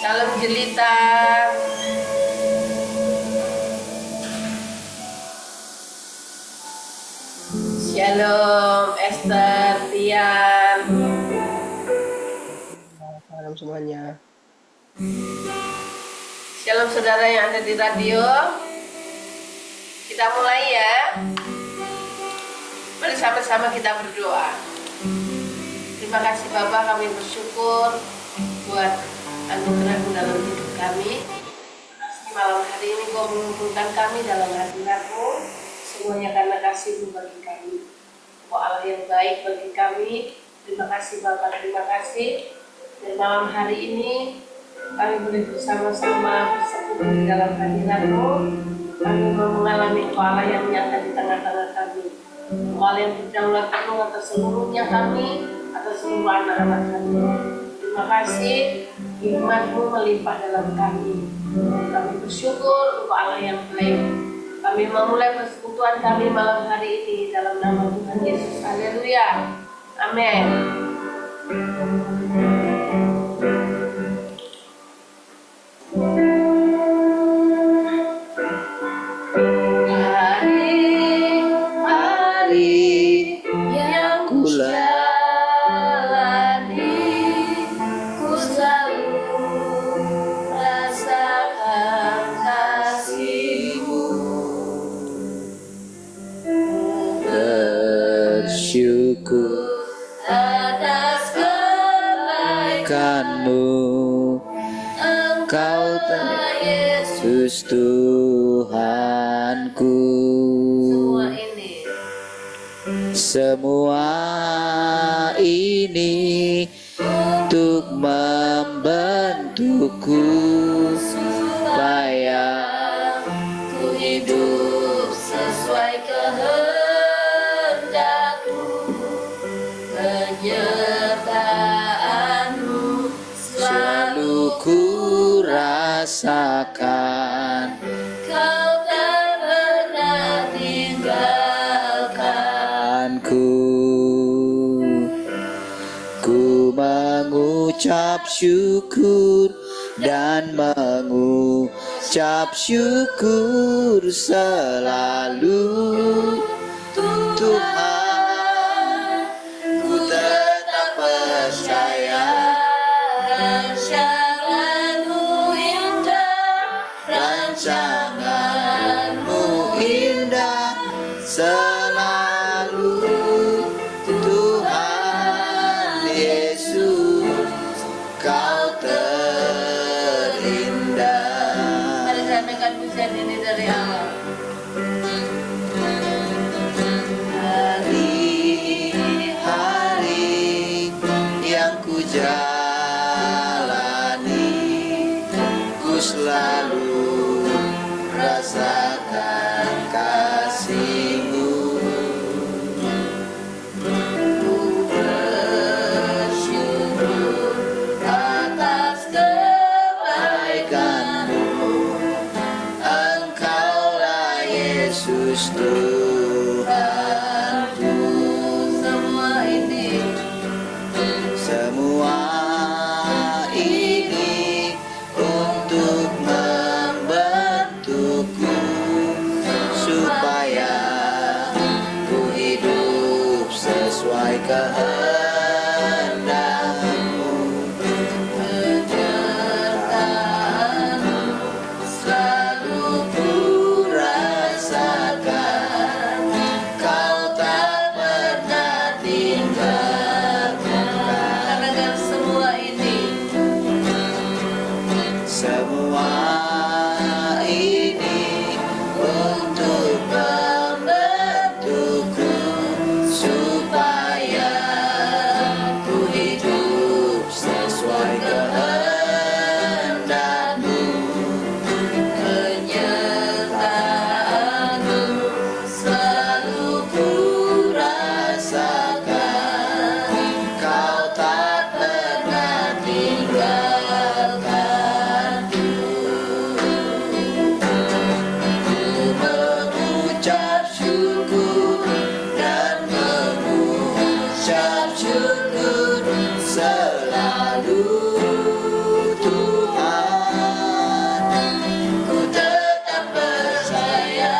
Shalom Jelita. Shalom Esther, Tian. Shalom semuanya. Shalom saudara yang ada di radio. Kita mulai ya. Mari sama-sama kita berdoa. Terima kasih Bapa, kami bersyukur buat anugerah-Mu dalam hidup kami. Malam hari ini Kau mengumpulkan kami dalam hadirat-Mu, semuanya karena kasih-Mu bagi kami. Kau Allah yang baik bagi kami. Terima kasih Bapa, terima kasih. Dan malam hari ini kami boleh bersama-sama bersekutu di dalam hadirat-Mu. Kami mau mengalami Kau Allah yang nyata di tengah-tengah kami. Kau Allah yang berdaulat penuh atas seluruhnya kami, atas seluruh anak-anak kami. Terima kasih, hikmat-Mu melimpah dalam kami. Kami bersyukur untuk Allah yang baik. Kami memulai persekutuan kami malam hari ini dalam nama Tuhan Yesus. Haleluya. Amin. Hari-hari yang ku jalani, ku selalu rasakan kasih-Mu. Bersyukur Atas kebaikan-Mu, Engkau Tuhan Yesus. Yesus Tuhanku. Semua ini Semua ini untuk membentukku supaya ku hidup sesuai kehendak-Mu. Penyertaan-Mu selalu ku rasakan. Kau tak pernah tinggalkan. Ku mengucap syukur dan mengucap syukur selalu. Tuhan, ku tetap percaya Rancangan-Mu indah, rancangan-Mu indah selalu. Tuhan Yesus, Kau terindah. Mari sampaikan pujian ini dari awal. Hari-hari yang ku jalani, ku selalu rasakan kasih-Mu. Ku bersyukur atas kebaikan-Mu. Engkaulah Yesus Tuhanku. Semua ini Semua selalu Tuhan. Ku tetap percaya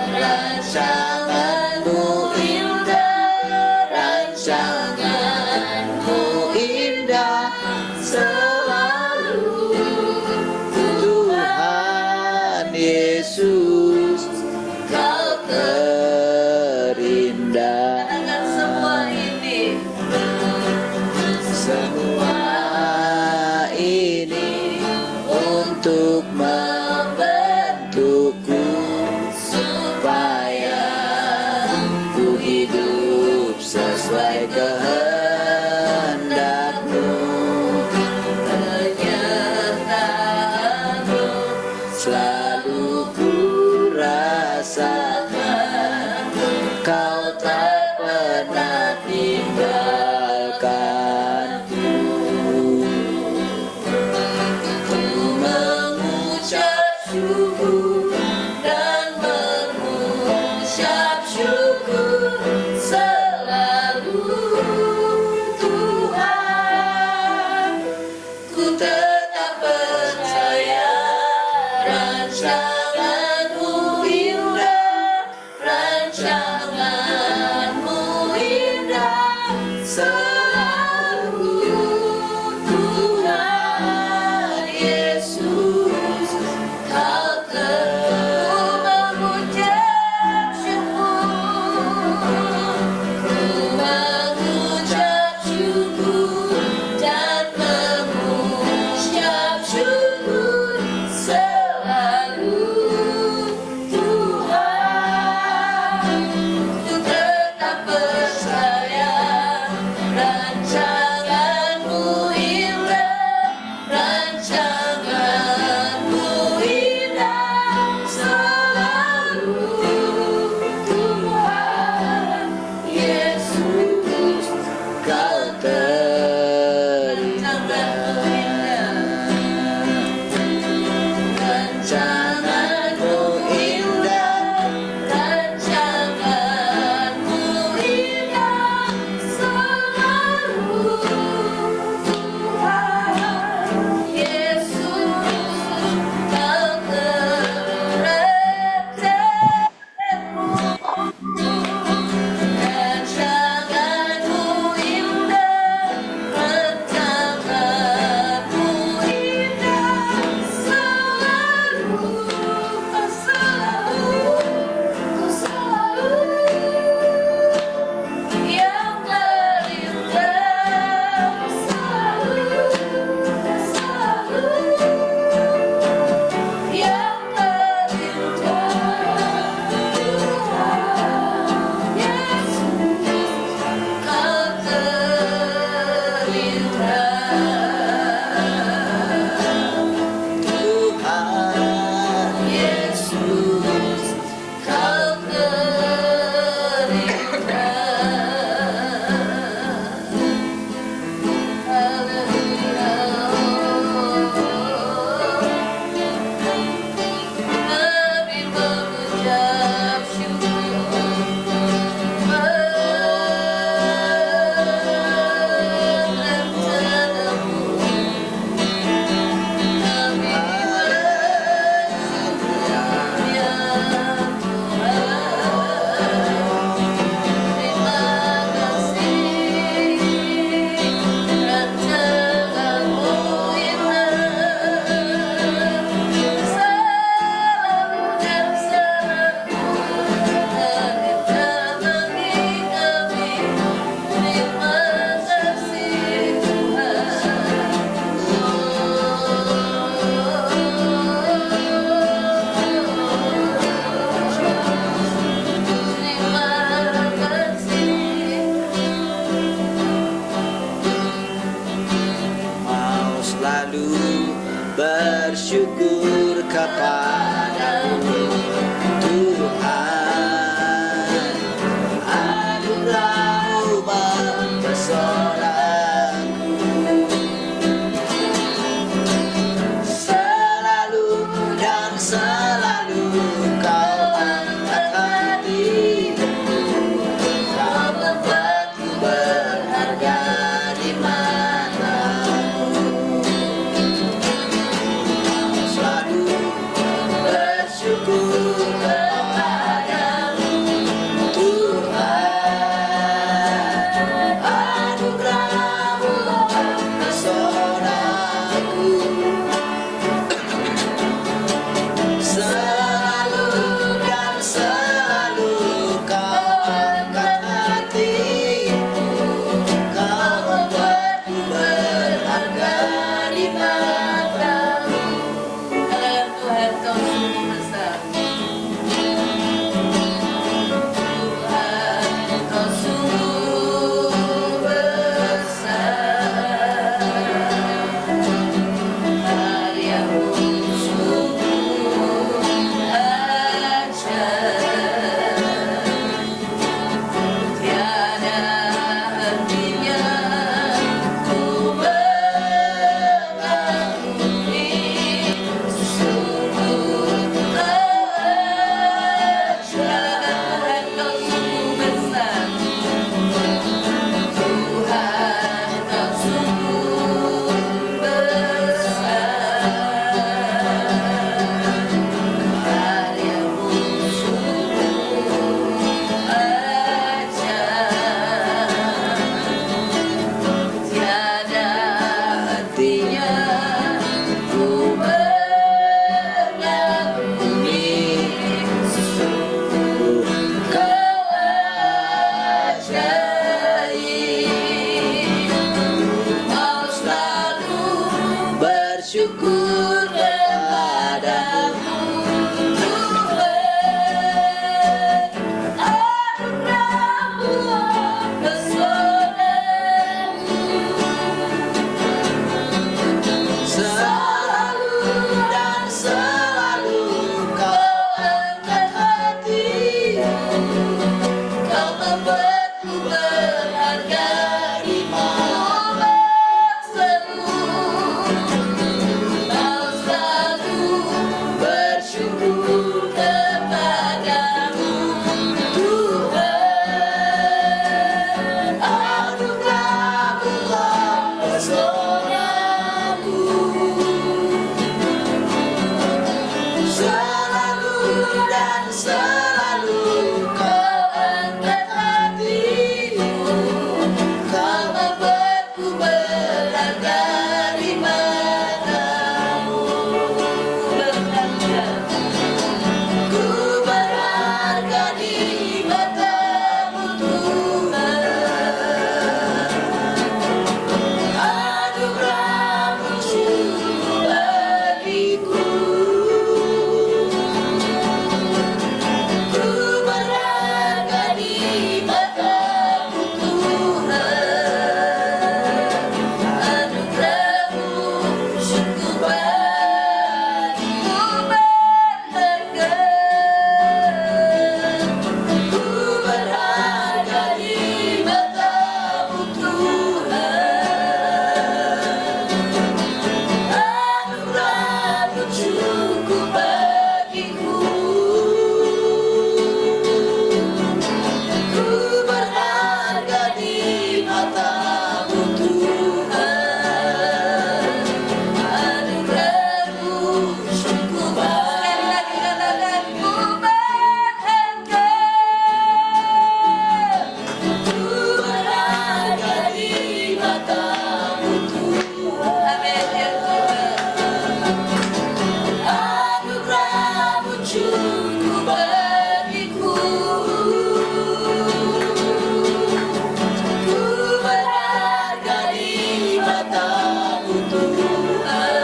rancangan-Mu indah, rancangan-Mu indah selalu Tuhan Yesus, Kau terindah. Dengan semua ini, Semua ini untuk membentukku supaya ku hidup sesuai kehendak-Mu. penyertaan-Mu Selalu ku rasakan Kau tak pernah tinggalkanku. Ku mengucap syukur dan mengucap syukur selalu Tuhan. Ku tetap percaya rancangan-Mu indah, rancangan-Mu indah selalu Tuhan Yesus, Kau mengucap syukur, ku mengucap syukur dan mengucap syukur selalu Tuhan. Ku tetap percaya rancangan-Mu indah, rancangan-Mu indah selalu Tuhan Yesus, Kau terindah. Rancangan-Mu indah, rancangan-Mu indah selalu Tuhan Yesus, Kau rancangan-Mu indah, rancangan-Mu indah selalu, selalu yang terindah, selalu yang terindah Tuhan Yesus, Kau terindah Tuhan Yesus, Kau Kami mengucap mau selalu bersyukur kepadamu Tuhan. Anugerah-Mu mempesonaku, selalu dan selalu Kau angkat hatiku. Kau membuatku berharga di mata matamu Tuhan. Amin ya Tuhan. Anugerahmu cukup bagiku. Ku berharga di matamu Tuhan.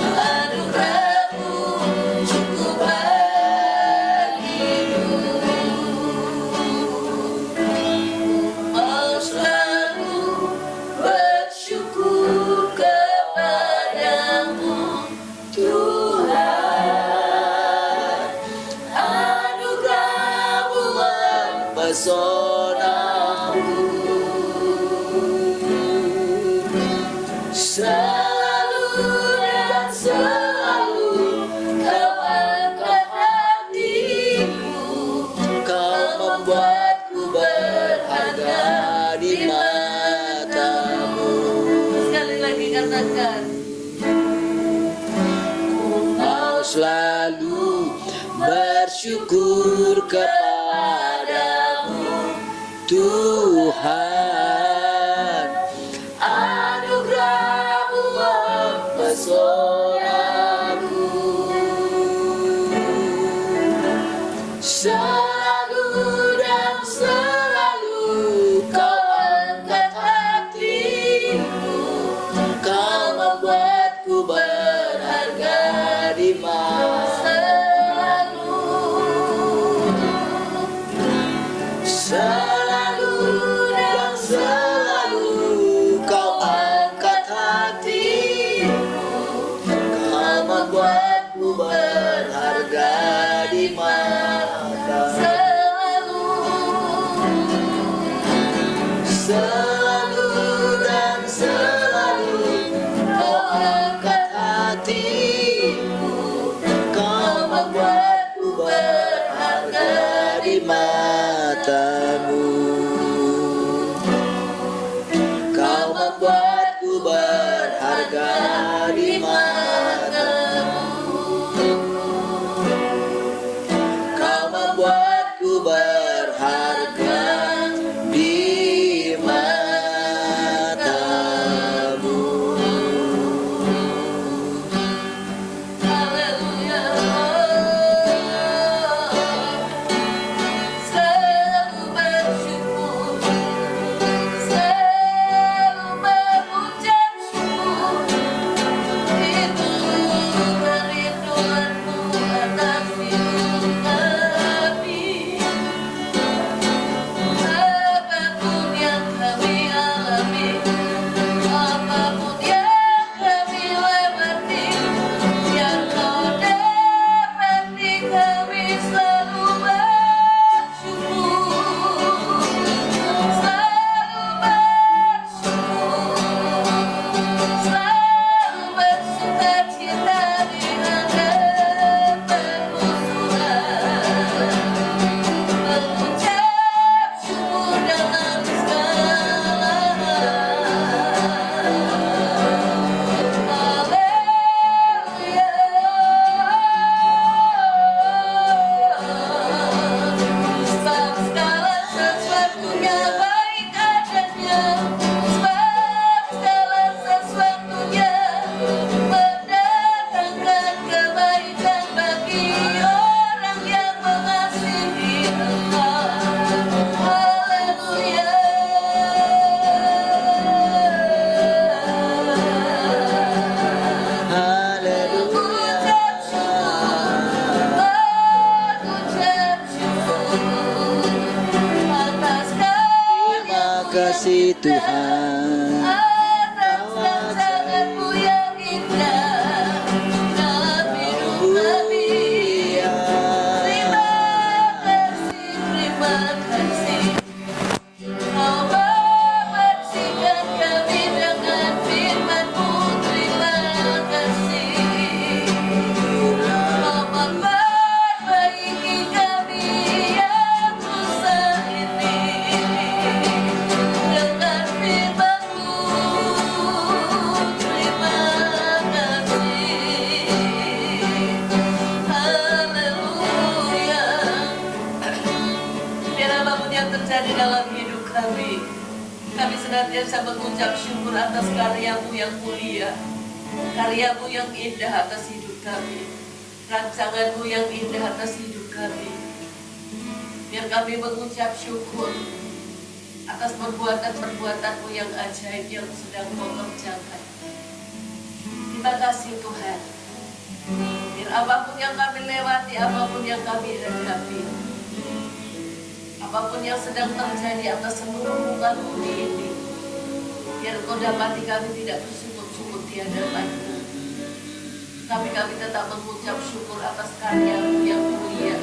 Anugerahmu cukup bagiku. Mau selalu bersyukur kepadamu Tuhan. Anugerahmu mempesonaku. Selalu dan selalu kau angkat hatiku. Kau membuatku berharga di matamu. Sekali lagi katakan. Mau selalu bersyukur kepadamu Tuhan. Anugerahmu mempesonaku. Selalu dan selalu kau angkat hatiku. Kau membuatku berharga di matamu. Selalu dan selalu kau angkat hatiku. Kau membuatku berharga di matamu. Selalu dan selalu kau angkat hatiku. Kau membuatku berharga di matamu. Kau membuatku berharga di matamu. Kau membuatku berharga di matamu. Haleluya. Selalu bersyukur, selalu mengucap syukur. Itu kerinduanmu atas hidup kami. Apapun yang kami alami, apapun yang kami lewati, yang kau dapati kami selalu bersyukur, selalu bersyukur, selalu bersukacita di hadapanmu Tuhan. Mengucap syukur dalam segala haleluya. Sebab segala sesuatunya baik adanya, sebab segala sesuatunya mendatangkan kebaikan bagi orang yang mengasihi Engkau. Haleluya. Mengucap syukur, mengucap syukur atas Terima kasih Tuhan. atas rancangan-Mu yang indah dalam hidup kami. Terima kasih. Kau membersihkan kami dengan firman-Mu. Terima kasih. Kau memperbaiki kami yang rusak ini dengan firman senantiasa mengucap syukur atas karyamu yang mulia, karyamu yang indah atas hidup kami, rancanganmu yang indah atas hidup kami. Biar kami mengucap syukur atas perbuatan-perbuatanmu yang ajaib yang sedang kau kerjakan. Terima kasih Tuhan. Biar apapun yang kami lewati, apapun yang kami hadapi, apapun yang sedang terjadi atas seluruh muka bumi ini, biar kau dapati kami tidak bersungut-sungut di hadapan-Mu. Tapi kami tetap mengucap syukur atas karya-Mu yang mulia,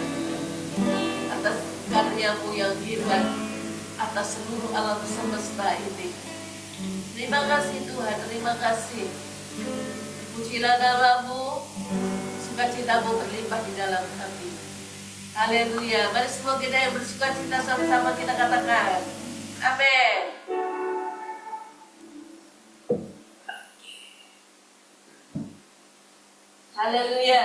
atas karya-Mu yang hebat, atas seluruh alam semesta ini. Terima kasih Tuhan, terima kasih. Pujilah nama-Mu, sukacita-Mu berlimpah di dalam kami. Haleluya. Mari semua kita yang bersukacita sama-sama kita katakan amin. Haleluya.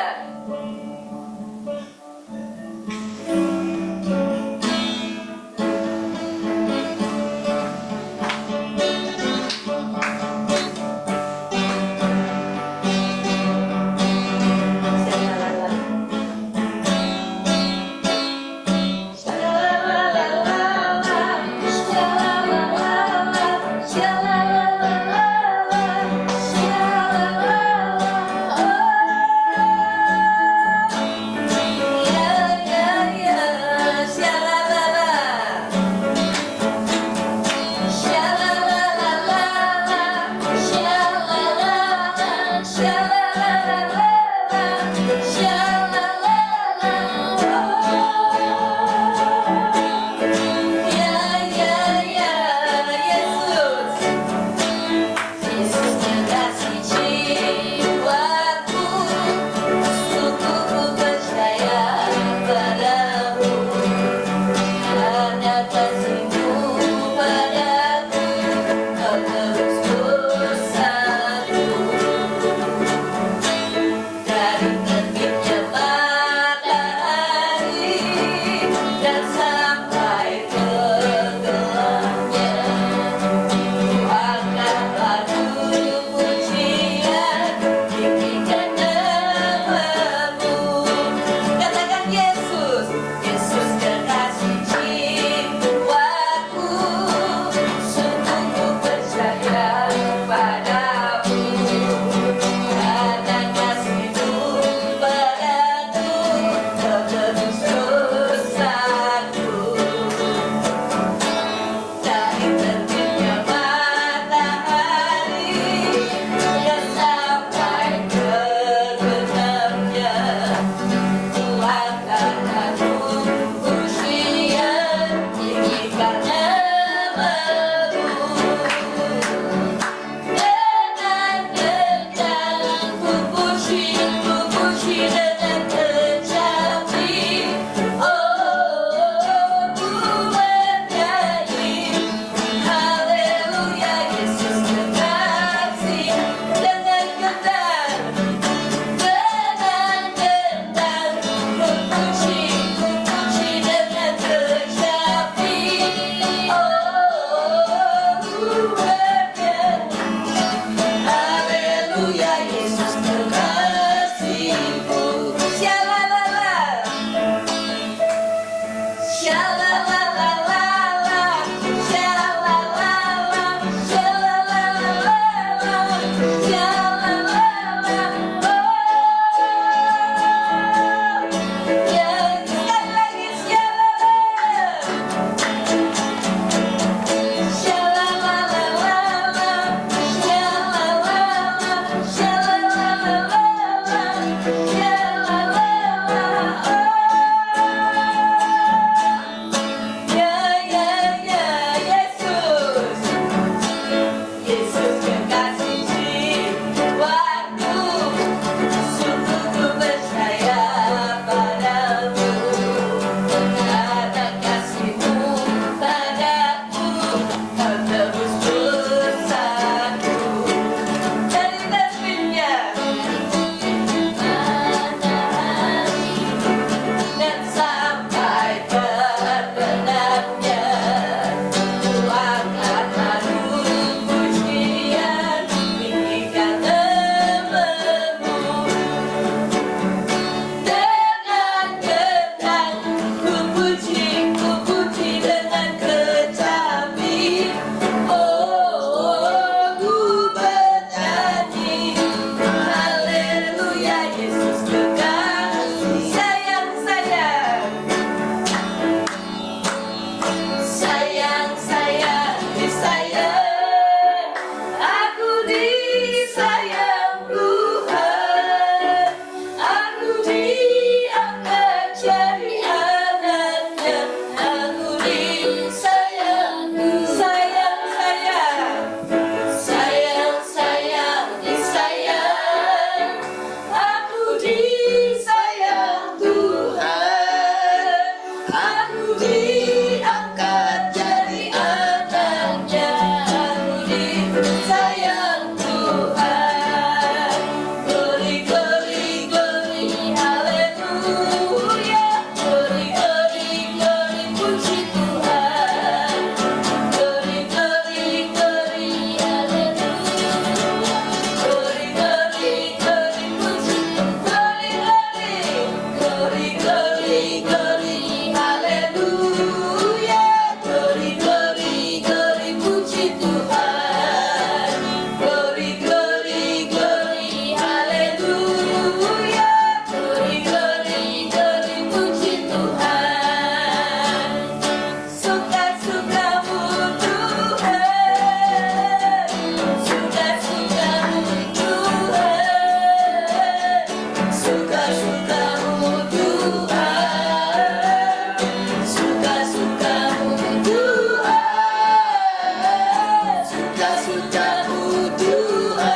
suka-sukamu Tuhan,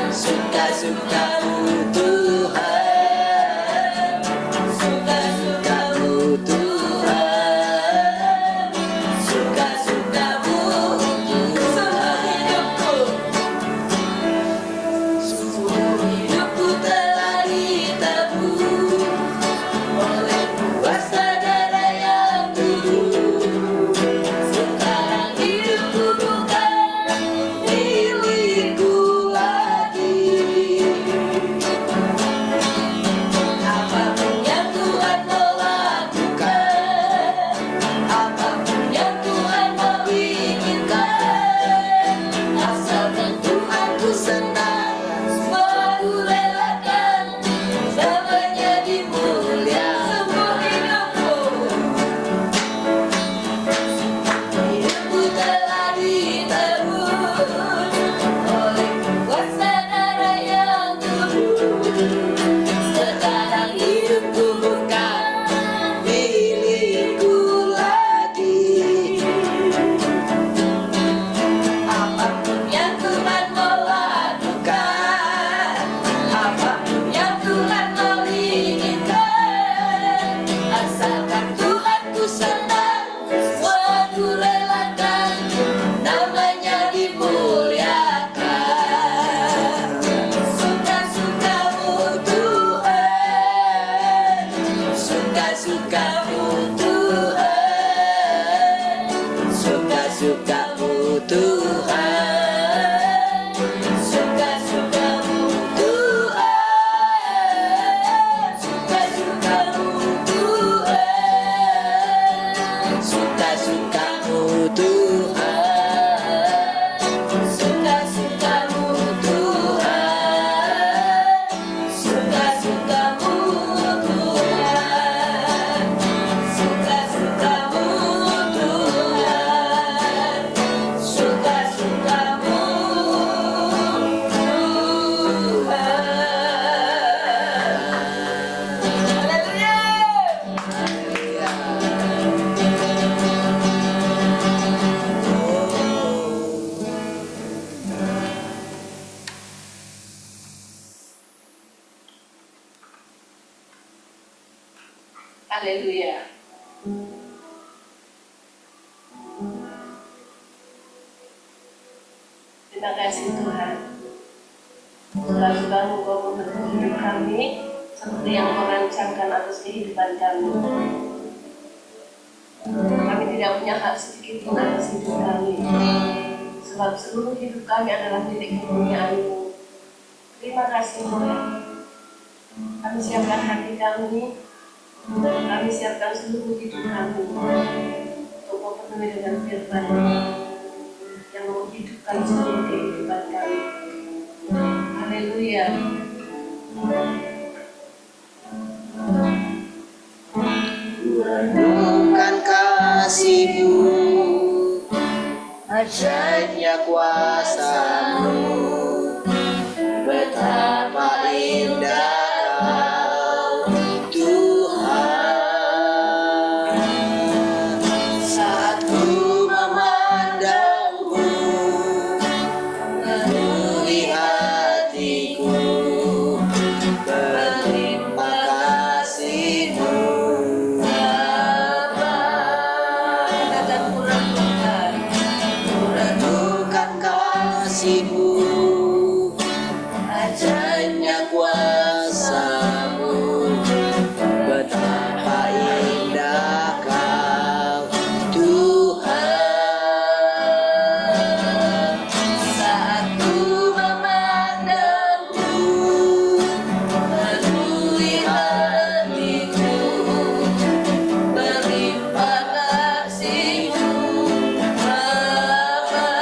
suka-sukamu Tuhan, suka-sukamu Tuhan, suka-sukamu Tuhan. Seluruh hidupku telah ditebus oleh kuasa darah yang tulus. Sekarang hidupku bukan milikku lagi. Apapun yang Tuhan mau lakukan, apapun yang Tuhan mau inginkan, asalkan Tuhan ku senang, semua ku relakan, namanya dimuliakan. Hidupku telah ditebus oleh kuasa darah yang tulus. Sekarang hidupku bukan milikku lagi. Apapun yang Tuhan mau lakukan, apapun yang Tuhan mau inginkan, asalkan Tuhan ku senang, semua ku relakan, namanya dimuliakan. Suka-sukamu Tuhan, suka-sukamu Tuhan, suka-sukamu Tuhan, suka-sukamu Tuhan, suka-sukamu Tuhan, suka-sukamu Tuhan, suka-sukamu Tuhan, suka-sukamu Tuhan, suka-sukamu Tuhan, suka-sukamu Tuhan. Haleluya. Haleluya. Terima kasih Tuhan. Suka-sukamu Kau membentuk hidup kami seperti yang Kau rancangkan atas kehidupan kami. Kami tidak punya hak sedikit pun atas hidup kami, sebab seluruh hidup kami adalah milik kemuliaan-Mu. Terima kasih Tuhan. Kami siapkan hati kami, kami siapkan seluruh hidup kami untuk Kau penuhi dengan firman-Mu yang menghidupkan seluruh kehidupan kami. Haleluya. Renungkan kasih-Mu, ajaibnya kuasa-Mu, betapa indah Kau Tuhan. Saat ku memandang-Mu, penuhi hatiku, berlimpah kasih-Mu. Renungkan kasih-Mu, ajaibnya kuasa-Mu, betapa indah Kau Tuhan. Saat ku memandang-Mu, penuhi hatiku, berlimpah kasih-Mu, Bapa.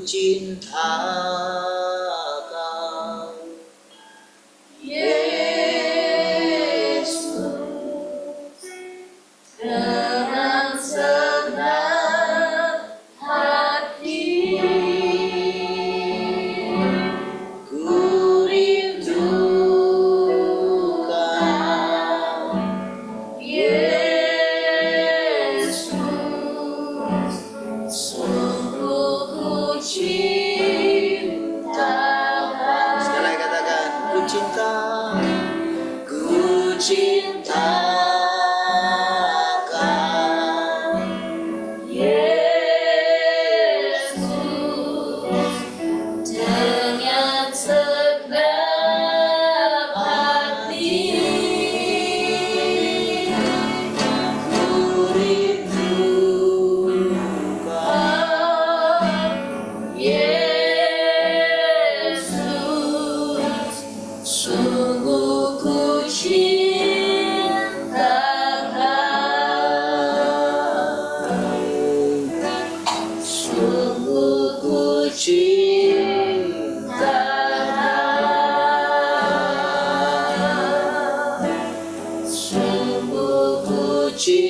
cinta Kau, Yesus, dengan segenap hati ku rindu Kau, Yesus, sungguh ku cinta sekali lagi katakan ku cinta Kau, Yesus, dengan segenap hati ku rindu Kau, Yesus, sungguh ku cinta Kau, sungguh ku cinta Kau, sungguh ku cinta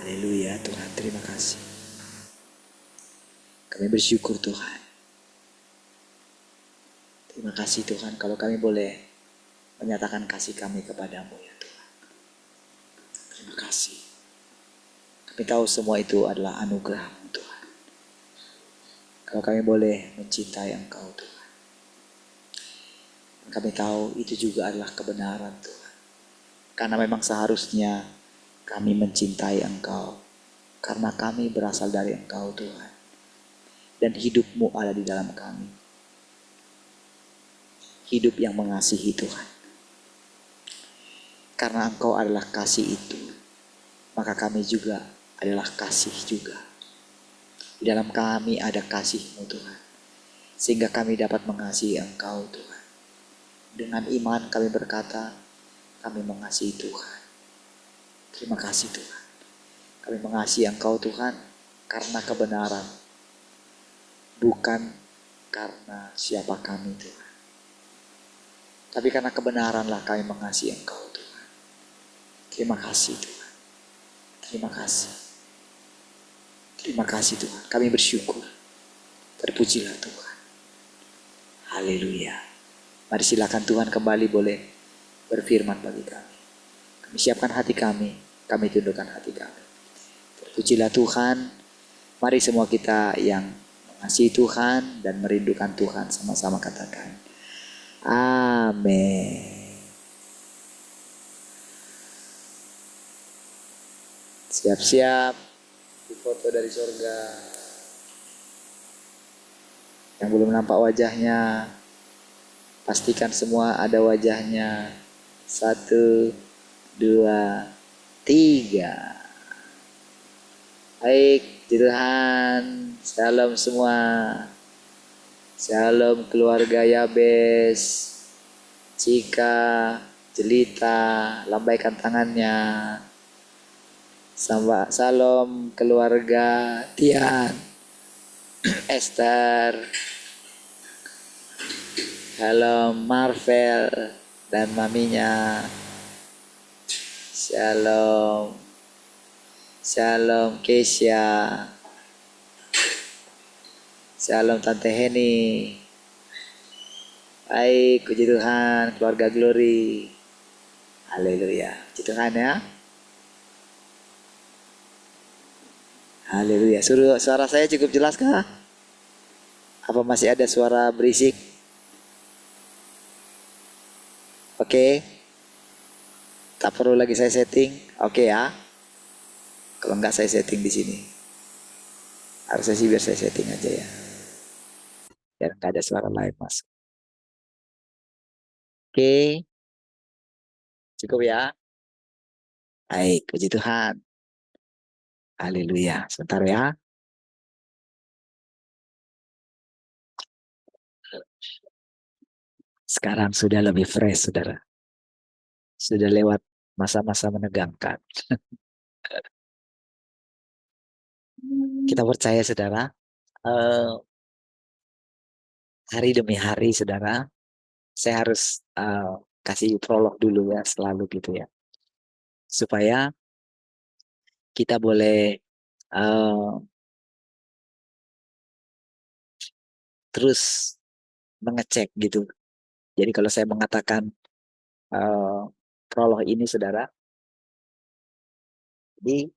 Haleluya Tuhan, terima kasih. Kami bersyukur Tuhan. Terima kasih Tuhan kalau kami boleh menyatakan kasih kami kepadamu ya Tuhan. Terima kasih. Kami tahu semua itu adalah anugerah-Mu Tuhan. Kalau kami boleh mencintai Engkau Tuhan. Kami tahu itu juga adalah kebenaran Tuhan. Karena memang seharusnya kami mencintai Engkau. Karena kami berasal dari Engkau Tuhan. Dan hidup-Mu ada di dalam kami. Hidup yang mengasihi Tuhan. Karena Engkau adalah kasih itu, maka kami juga adalah kasih juga. Di dalam kami ada kasih-Mu Tuhan. Sehingga kami dapat mengasihi Engkau Tuhan. Dengan iman kami berkata, kami mengasihi Tuhan. Terima kasih Tuhan. Kami mengasihi Engkau Tuhan karena kebenaran. Bukan karena siapa kami Tuhan. Tapi karena kebenaranlah kami mengasihi Engkau Tuhan. Terima kasih Tuhan. Terima kasih. Terima kasih Tuhan. Kami bersyukur. Terpujilah Tuhan. Haleluya. Mari silakan Tuhan kembali boleh berfirman bagi kami. Kami siapkan hati kami tundukkan hati kami. Terpujilah Tuhan. Mari semua kita yang mengasihi Tuhan dan merindukan Tuhan sama-sama katakan. Amin. Siap-siap foto dari surga. Yang belum nampak wajahnya, pastikan semua ada wajahnya. 1, 2, 3. Baik, Tuhan. Shalom semua. Shalom keluarga Yabes. Cika, Jelita, lambaikan tangannya. Salam keluarga Tian, Esther, halo Marvel dan maminya. Shalom, shalom Keisha, shalom Tante Heni. Baik, puji Tuhan, keluarga Glory. Haleluya, puji Tuhan ya. Haleluya. Suara saya cukup jelas kah? Apa masih ada suara berisik? Oke. Tak perlu lagi saya setting. Oke ya. Kalau enggak saya setting di sini. Harusnya sih biar saya setting aja ya. Biar enggak ada suara lain masuk. Oke. Cukup ya. Baik, puji Tuhan. Haleluya. Sebentar ya. Sekarang sudah lebih fresh, saudara. Sudah lewat masa-masa menegangkan. Kita percaya, saudara, eh, hari demi hari, saudara, saya harus kasih prolog dulu ya, selalu gitu ya. Supaya kita boleh eh, terus mengecek gitu. Jadi kalau saya mengatakan eh, prolog ini, saudara, jadi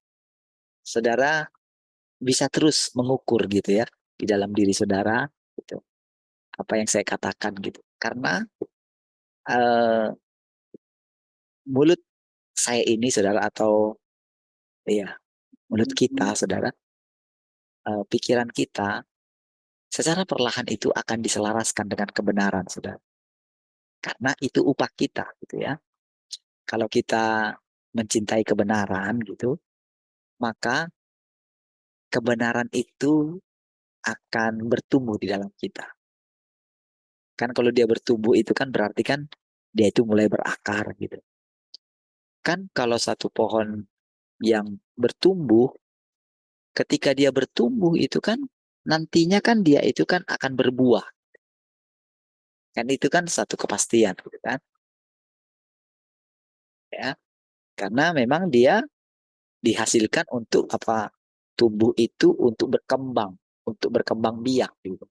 saudara bisa terus mengukur gitu ya di dalam diri saudara gitu. Apa yang saya katakan gitu. Karena eh, mulut saya ini, saudara, atau ya mulut kita, saudara, pikiran kita secara perlahan itu akan diselaraskan dengan kebenaran, saudara. Karena itu upah kita gitu ya. Kalau kita mencintai kebenaran gitu, maka kebenaran itu akan bertumbuh di dalam kita. Kan kalau dia bertumbuh itu kan berarti kan dia itu mulai berakar gitu. Kan kalau satu pohon yang bertumbuh, ketika dia bertumbuh itu kan nantinya kan dia itu kan akan berbuah. Kan itu kan satu kepastian gitu kan. Ya, karena memang dia dihasilkan untuk apa? Tumbuh itu untuk berkembang biak gitu,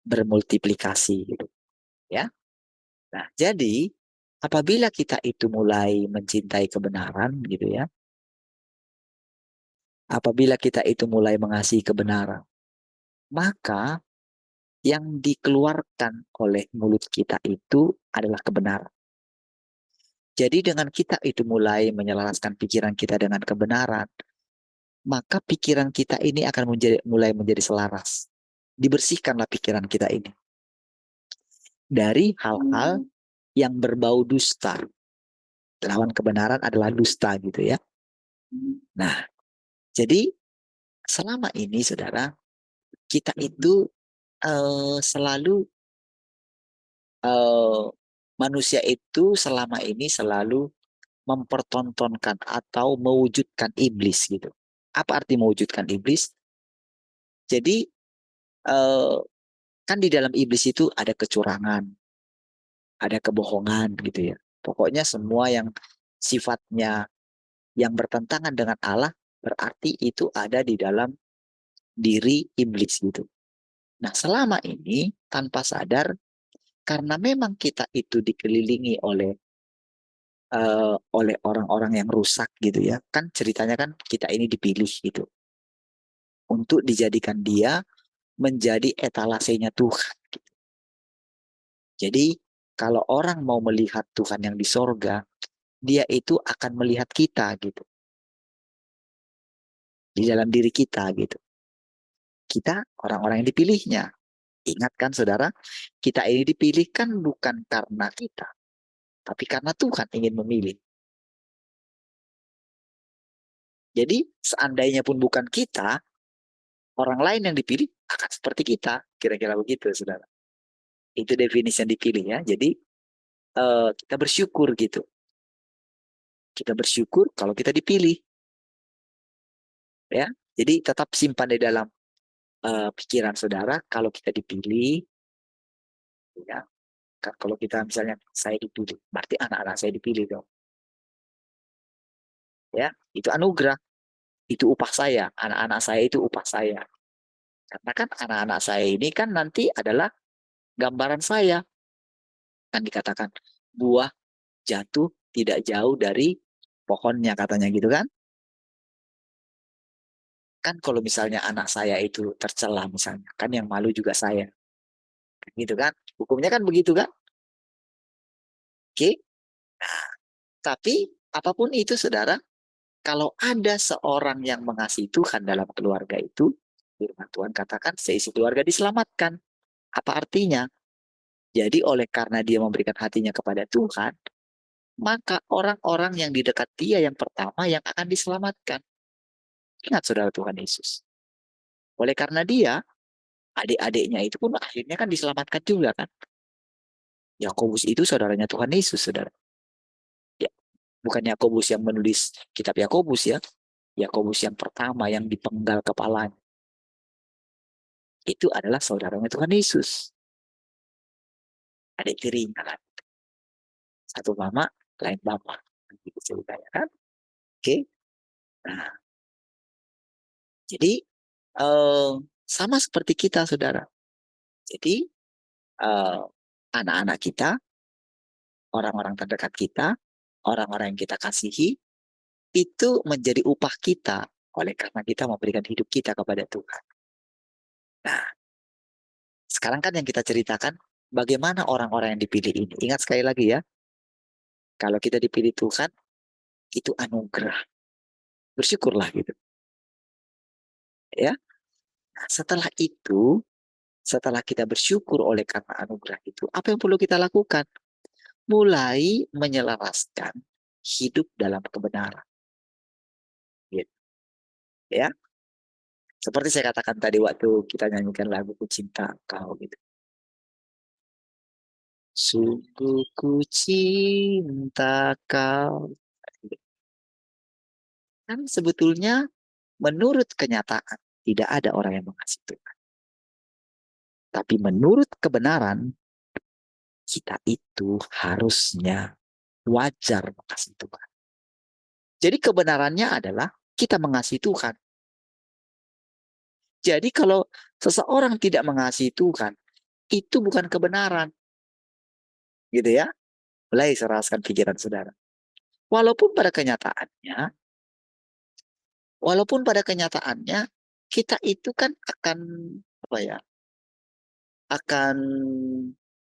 bermultiplikasi gitu, ya. Nah, jadi apabila kita itu mulai mencintai kebenaran gitu ya, apabila kita itu mulai mengasihi kebenaran, maka yang dikeluarkan oleh mulut kita itu adalah kebenaran. Jadi dengan kita itu mulai menyelaraskan pikiran kita dengan kebenaran, maka pikiran kita ini akan mulai menjadi selaras. Dibersihkanlah pikiran kita ini dari hal-hal yang berbau dusta. Lawan kebenaran adalah dusta gitu ya. Nah, jadi selama ini, saudara, kita itu selalu eh, manusia itu selama ini selalu mempertontonkan atau mewujudkan iblis gitu. Apa arti mewujudkan iblis? Jadi eh, kan di dalam iblis itu ada kecurangan, ada kebohongan gitu ya. Pokoknya semua yang sifatnya yang bertentangan dengan Allah berarti itu ada di dalam diri iblis gitu. Nah, selama ini tanpa sadar karena memang kita itu dikelilingi oleh orang-orang yang rusak gitu ya. Kan ceritanya kan kita ini dipilih gitu untuk dijadikan dia menjadi etalasenya Tuhan. Jadi kalau orang mau melihat Tuhan yang di sorga, dia itu akan melihat kita gitu. Di dalam diri kita gitu. Kita orang-orang yang dipilihnya. Ingat kan saudara, kita ini dipilih kan bukan karena kita, tapi karena Tuhan ingin memilih. Jadi seandainya pun bukan kita, orang lain yang dipilih akan seperti kita. Kira-kira begitu saudara. Itu definisi yang dipilih ya. Jadi kita bersyukur gitu. Kita bersyukur kalau kita dipilih. Ya, jadi tetap simpan di dalam pikiran saudara kalau kita dipilih, ya. Kalau kita misalnya saya dipilih, berarti anak-anak saya dipilih dong. Ya, itu anugerah, itu upah saya, anak-anak saya itu upah saya. Karena kan anak-anak saya ini kan nanti adalah gambaran saya. Kan dikatakan buah jatuh tidak jauh dari pohonnya katanya gitu kan. Kan kalau misalnya anak saya itu tercela misalnya, kan yang malu juga saya. Gitu kan? Hukumnya kan begitu kan? Oke. Nah, tapi apapun itu saudara, kalau ada seorang yang mengasihi Tuhan dalam keluarga itu, firman Tuhan katakan seisi keluarga diselamatkan. Apa artinya? Jadi oleh karena dia memberikan hatinya kepada Tuhan, maka orang-orang yang di dekat dia yang pertama yang akan diselamatkan. Ingat saudara Tuhan Yesus. Oleh karena dia, adik-adiknya itu pun akhirnya kan diselamatkan juga kan. Yakobus itu saudaranya Tuhan Yesus, saudara. Ya, bukan Yakobus yang menulis kitab Yakobus ya. Yakobus yang pertama yang dipenggal kepalanya. Itu adalah saudaranya Tuhan Yesus. Adik tirinya kan. Satu mama, lain bapak. Gitu ceritanya kan. Oke. Nah, jadi sama seperti kita, saudara. Jadi eh, anak-anak kita, orang-orang terdekat kita, orang-orang yang kita kasihi, itu menjadi upah kita oleh karena kita memberikan hidup kita kepada Tuhan. Nah, sekarang kan yang kita ceritakan bagaimana orang-orang yang dipilih ini. Ingat sekali lagi ya, kalau kita dipilih Tuhan, itu anugerah. Bersyukurlah gitu. Ya, nah, setelah kita bersyukur oleh karena anugerah itu, apa yang perlu kita lakukan? Mulai menyelaraskan hidup dalam kebenaran. Gitu. Ya, seperti saya katakan tadi waktu kita nyanyikan lagu Ku Cinta Kau gitu. Sungguh ku cinta kau. Kan sebetulnya menurut kenyataan tidak ada orang yang mengasihi Tuhan. Tapi menurut kebenaran kita itu harusnya wajar mengasihi Tuhan. Jadi kebenarannya adalah kita mengasihi Tuhan. Jadi kalau seseorang tidak mengasihi Tuhan, itu bukan kebenaran. Gitu ya. Mulai serahkan pikiran saudara. Walaupun pada kenyataannya, kita itu kan akan apa ya? Akan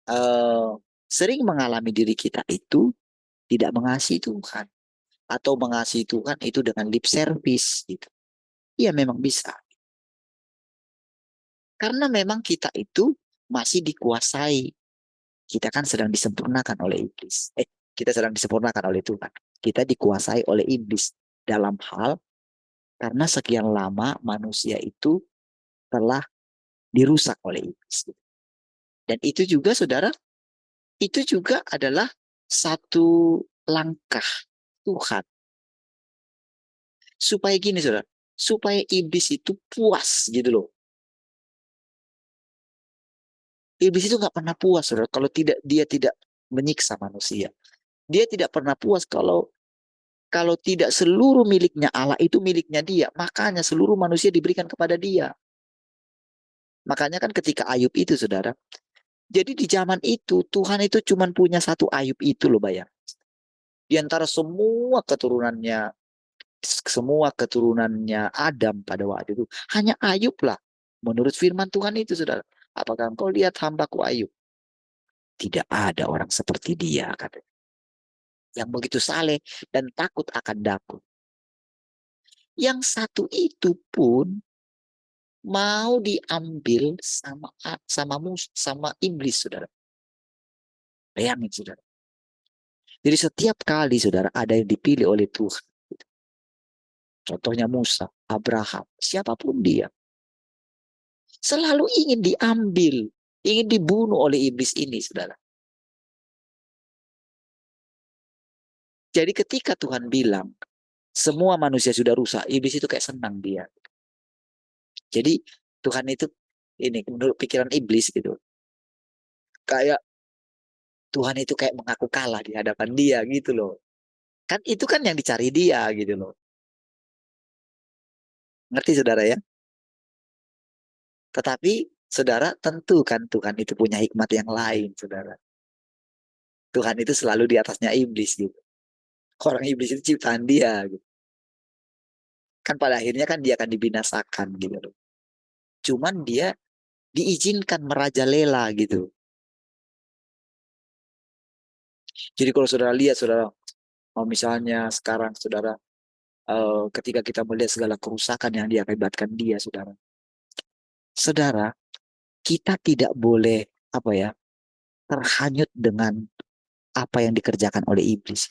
eh, sering mengalami diri kita itu tidak mengasihi Tuhan atau mengasihi Tuhan itu dengan lip service gitu. Iya memang bisa. Karena memang kita itu masih dikuasai. Kita kan sedang disempurnakan oleh iblis. Kita sedang disempurnakan oleh Tuhan. Kita dikuasai oleh iblis dalam hal karena sekian lama manusia itu telah dirusak oleh iblis. Dan itu juga saudara, itu juga adalah satu langkah Tuhan. Supaya gini saudara, supaya iblis itu puas gitu loh. Iblis itu nggak pernah puas saudara kalau dia tidak menyiksa manusia. Dia tidak pernah puas kalau tidak seluruh miliknya Allah itu miliknya dia. Makanya seluruh manusia diberikan kepada dia. Makanya kan ketika Ayub itu saudara. Jadi di zaman itu Tuhan itu cuma punya satu Ayub itu loh bayang. Di antara semua keturunannya Adam pada waktu itu. Hanya Ayub lah. Menurut firman Tuhan itu saudara. Apakah engkau lihat hambaku Ayub? Tidak ada orang seperti dia katanya. Yang begitu saleh dan takut akan Dakun. Yang satu itu pun mau diambil sama iblis saudara. Bayangin saudara. Jadi setiap kali saudara ada yang dipilih oleh Tuhan. Contohnya Musa, Abraham, siapapun dia. Selalu ingin diambil, ingin dibunuh oleh iblis ini saudara. Jadi ketika Tuhan bilang, semua manusia sudah rusak, iblis itu kayak senang dia. Jadi Tuhan itu, ini menurut pikiran iblis gitu. Kayak Tuhan itu kayak mengaku kalah di hadapan dia gitu loh. Kan itu kan yang dicari dia gitu loh. Ngerti saudara ya? Tetapi saudara tentu kan Tuhan itu punya hikmat yang lain saudara. Tuhan itu selalu di atasnya iblis gitu. Orang iblis itu ciptaan dia gitu. Kan pada akhirnya kan dia akan dibinasakan gitu loh. Cuman dia diizinkan merajalela gitu. Jadi kalau saudara lihat saudara, misalnya sekarang saudara ketika kita melihat segala kerusakan yang diakibatkan dia saudara. Saudara, kita tidak boleh apa ya terhanyut dengan apa yang dikerjakan oleh iblis.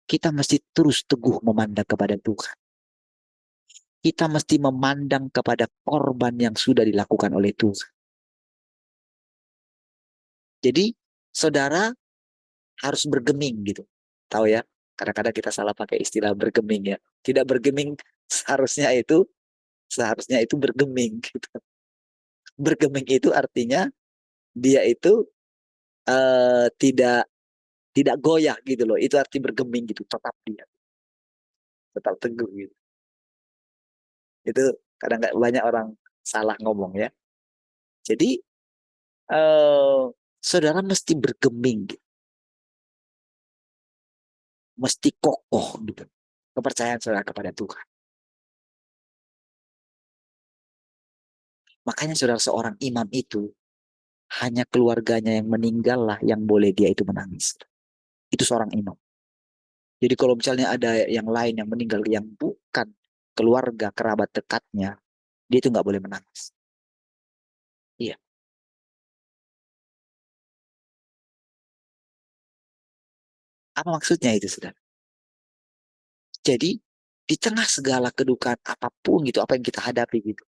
Kita mesti terus teguh memandang kepada Tuhan. Kita mesti memandang kepada korban yang sudah dilakukan oleh Tuhan. Jadi saudara harus bergeming gitu. Tahu ya? Kadang-kadang kita salah pakai istilah bergeming ya. Tidak bergeming seharusnya itu bergeming gitu. Bergeming itu artinya dia itu tidak tidak goyah gitu loh. Itu arti bergeming gitu, tetap teguh gitu. Itu kadang nggak banyak orang salah ngomong ya. Jadi eh, saudara mesti bergeming, gitu. Mesti kokoh gitu. Kepercayaan saudara kepada Tuhan. Makanya saudara seorang imam itu hanya keluarganya yang meninggal lah yang boleh dia itu menangis. Itu seorang imam. Jadi kalau misalnya ada yang lain yang meninggal yang bukan keluarga kerabat dekatnya, dia itu nggak boleh menangis. Iya. Apa maksudnya itu, saudara? Jadi di tengah segala kedukaan apapun gitu, apa yang kita hadapi gitu,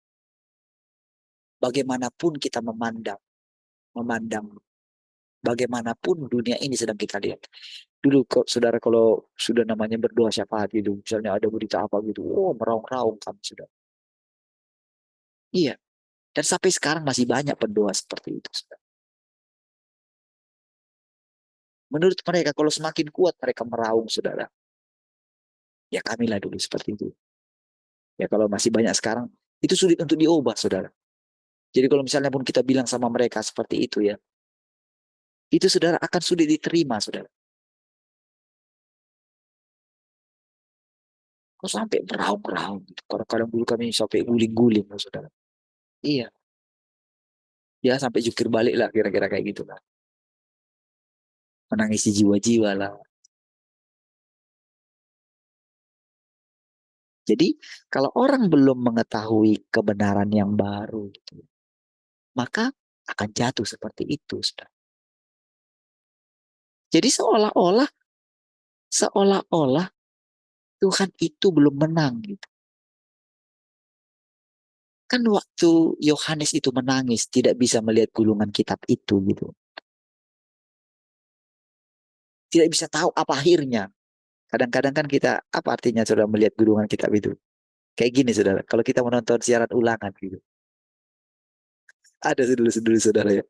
bagaimanapun kita memandang bagaimanapun dunia ini sedang kita lihat. Dulu kok saudara kalau sudah namanya berdoa syafaat gitu, misalnya ada berita apa gitu, oh meraung-raung kami sudah. Iya. Dan sampai sekarang masih banyak pendoa seperti itu, saudara. Menurut mereka kalau semakin kuat mereka meraung, saudara. Ya kamilah dulu seperti itu. Ya kalau masih banyak sekarang, itu sulit untuk diubah, saudara. Jadi kalau misalnya pun kita bilang sama mereka seperti itu ya, itu saudara akan sulit diterima, saudara. Kok sampai meraung-raung gitu. Kadang-kadang dulu kami sampai guling-guling, saudara. Iya, ya sampai jukir balik lah kira-kira kayak gitu lah. Menangisi jiwa-jiwa lah. Jadi kalau orang belum mengetahui kebenaran yang baru gitu, maka akan jatuh seperti itu, saudara. Jadi seolah-olah Tuhan itu belum menang gitu. Kan waktu Yohanes itu menangis tidak bisa melihat gulungan kitab itu gitu. Tidak bisa tahu apa akhirnya. Kadang-kadang kan kita apa artinya sudah melihat gulungan kitab itu? Kayak gini saudara, kalau kita menonton siaran ulangan gitu. Ada dulu saudara ya,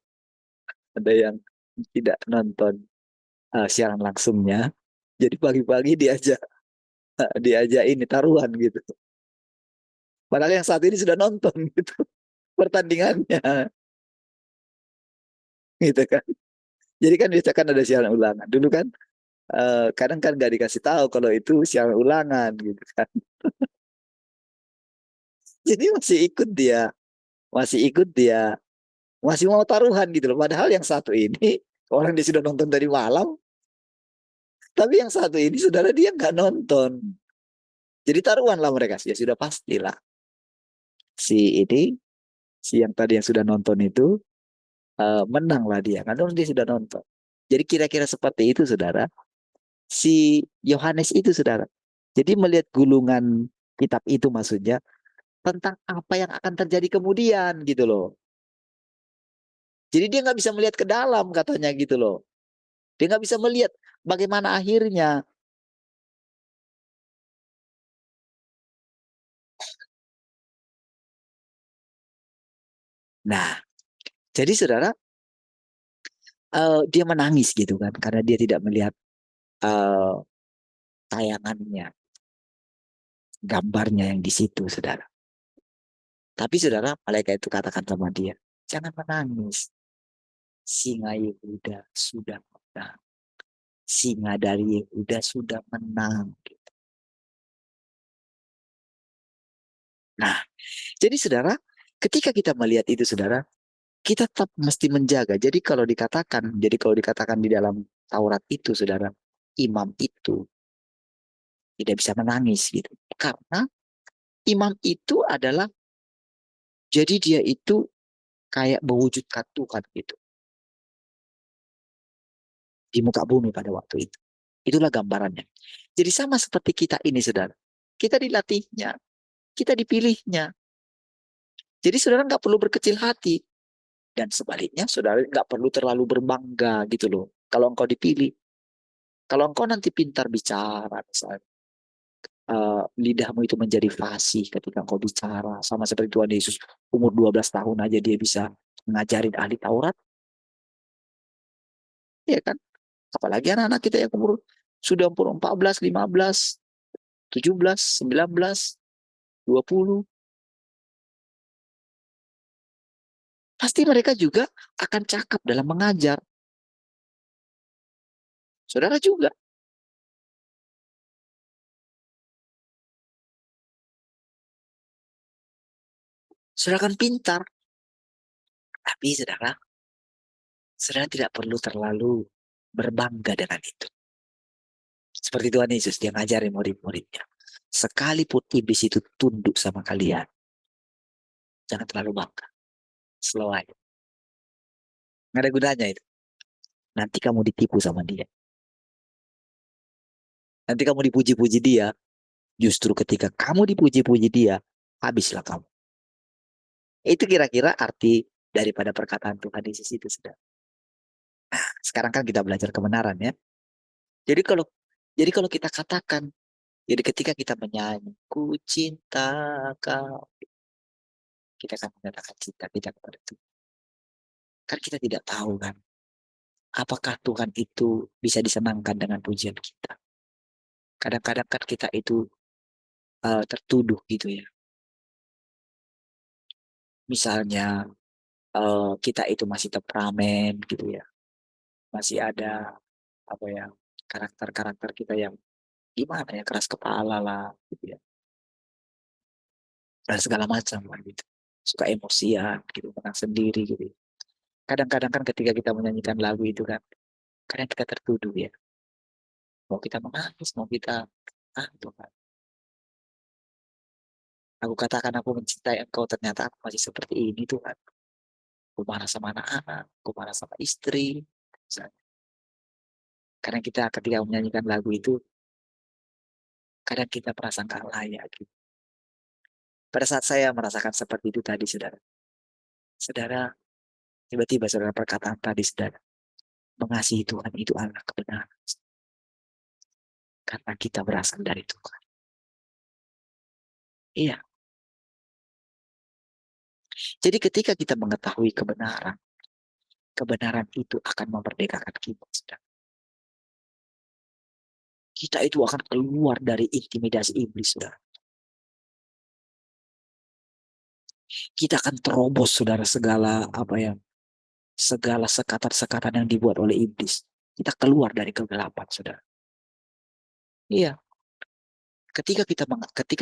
ada yang tidak nonton siaran langsungnya. Jadi pagi-pagi diajak ini taruhan gitu. Padahal yang saat ini sudah nonton gitu pertandingannya gitu kan. Jadi kan biasa kan ada siaran ulangan. Dulu kan kadang kan gak dikasih tahu kalau itu siaran ulangan gitu kan. Jadi masih ikut dia, masih mau taruhan gitu loh. Padahal yang satu ini orang dia sudah nonton dari malam, tapi yang satu ini saudara dia nggak nonton. Jadi taruhan lah mereka. Ya sudah pastilah si ini, si yang tadi yang sudah nonton itu menang lah dia. Karena dia sudah nonton. Jadi kira-kira seperti itu saudara. Si Yohanes itu saudara. Jadi melihat gulungan kitab itu maksudnya tentang apa yang akan terjadi kemudian gitu loh. Jadi dia nggak bisa melihat ke dalam katanya gitu loh. Dia nggak bisa melihat bagaimana akhirnya. Nah, jadi saudara, dia menangis gitu kan karena dia tidak melihat eh, tayangannya, gambarnya yang di situ, saudara. Tapi saudara, malaikat itu katakan sama dia, jangan menangis. Singa Yehuda sudah menang. Singa dari Yehuda sudah menang. Nah, jadi saudara, ketika kita melihat itu, saudara, kita tetap mesti menjaga. Jadi kalau dikatakan di dalam Taurat itu, saudara, imam itu tidak bisa menangis gitu. Karena imam itu adalah, jadi dia itu kayak mewujudkan Tuhan gitu di muka bumi pada waktu itu. Itulah gambarannya. Jadi sama seperti kita ini, saudara. Kita dilatihnya, kita dipilihnya. Jadi saudara nggak perlu berkecil hati. Dan sebaliknya, saudara nggak perlu terlalu berbangga gitu loh. Kalau engkau dipilih, kalau engkau nanti pintar bicara, misalnya, lidahmu itu menjadi fasih ketika engkau bicara, sama seperti Tuhan Yesus, umur 12 tahun aja dia bisa ngajarin ahli Taurat, ya kan? Apalagi anak-anak kita yang umur sudah umur 14, 15, 17, 19, 20, pasti mereka juga akan cakap dalam mengajar. Saudara juga. Saudara kan pintar. Tapi saudara tidak perlu terlalu berbangga dengan itu. Seperti Tuhan Yesus, dia ngajarin murid-muridnya. Sekalipun iblis itu tunduk sama kalian, jangan terlalu bangga. Slow aja. Nggak ada gunanya itu. Nanti kamu ditipu sama dia. Nanti kamu dipuji-puji dia. Justru ketika kamu dipuji-puji dia, habislah kamu. Itu kira-kira arti daripada perkataan Tuhan Yesus itu, sudah. Sekarang kan kita belajar kebenaran ya. Jadi kalau jadi kalau kita katakan, jadi ketika kita menyanyi, ku cinta kau, kita akan menyatakan cinta kita kepada Tuhan. Kan kita tidak tahu kan, apakah Tuhan itu bisa disenangkan dengan pujian kita. Kadang-kadang kan kita itu tertuduh gitu ya. Misalnya kita itu masih temperamen gitu ya. Masih ada apa ya, karakter-karakter kita yang gimana ya, keras kepala lah gitu ya. Dan segala macam lah gitu. Suka emosian gitu, menang sendiri gitu. Kadang-kadang kan ketika kita menyanyikan lagu itu kan, kadang kita tertuduh ya. Mau kita menangis, mau kita Tuhan, aku katakan aku mencintai engkau, ternyata aku masih seperti ini Tuhan. Aku marah sama anak-anak, aku marah sama istri. Misalnya. Karena kita ketika menyanyikan lagu itu, kadang kita merasa nggak layak. Gitu. Pada saat saya merasakan seperti itu tadi, saudara. Saudara, tiba-tiba saudara perkataan tadi, saudara. Mengasihi Tuhan itu adalah kebenaran. Karena kita berasal dari Tuhan. Iya. Jadi ketika kita mengetahui kebenaran, kebenaran itu akan memerdekakan kita, saudara. Kita itu akan keluar dari intimidasi iblis, saudara. Kita akan terobos, saudara, segala apa ya, segala sekatan-sekatan yang dibuat oleh iblis. Kita keluar dari kegelapan, saudara. Iya. Ketika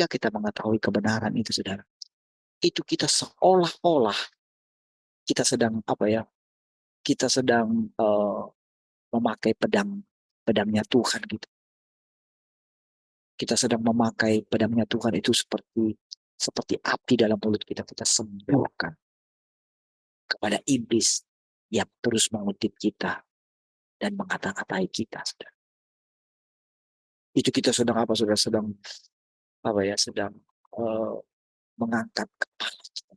kita mengetahui kebenaran itu, saudara, itu kita seolah-olah kita sedang apa ya? Kita sedang memakai pedangnya Tuhan gitu. Kita sedang memakai pedangnya Tuhan itu seperti api dalam mulut kita. Kita sembuhkan kepada iblis yang terus mengutip kita dan mengata-ngatai kita, saudara. Itu kita sedang apa, saudara? Sedang apa ya? Sedang uh, mengangkat kepala kita.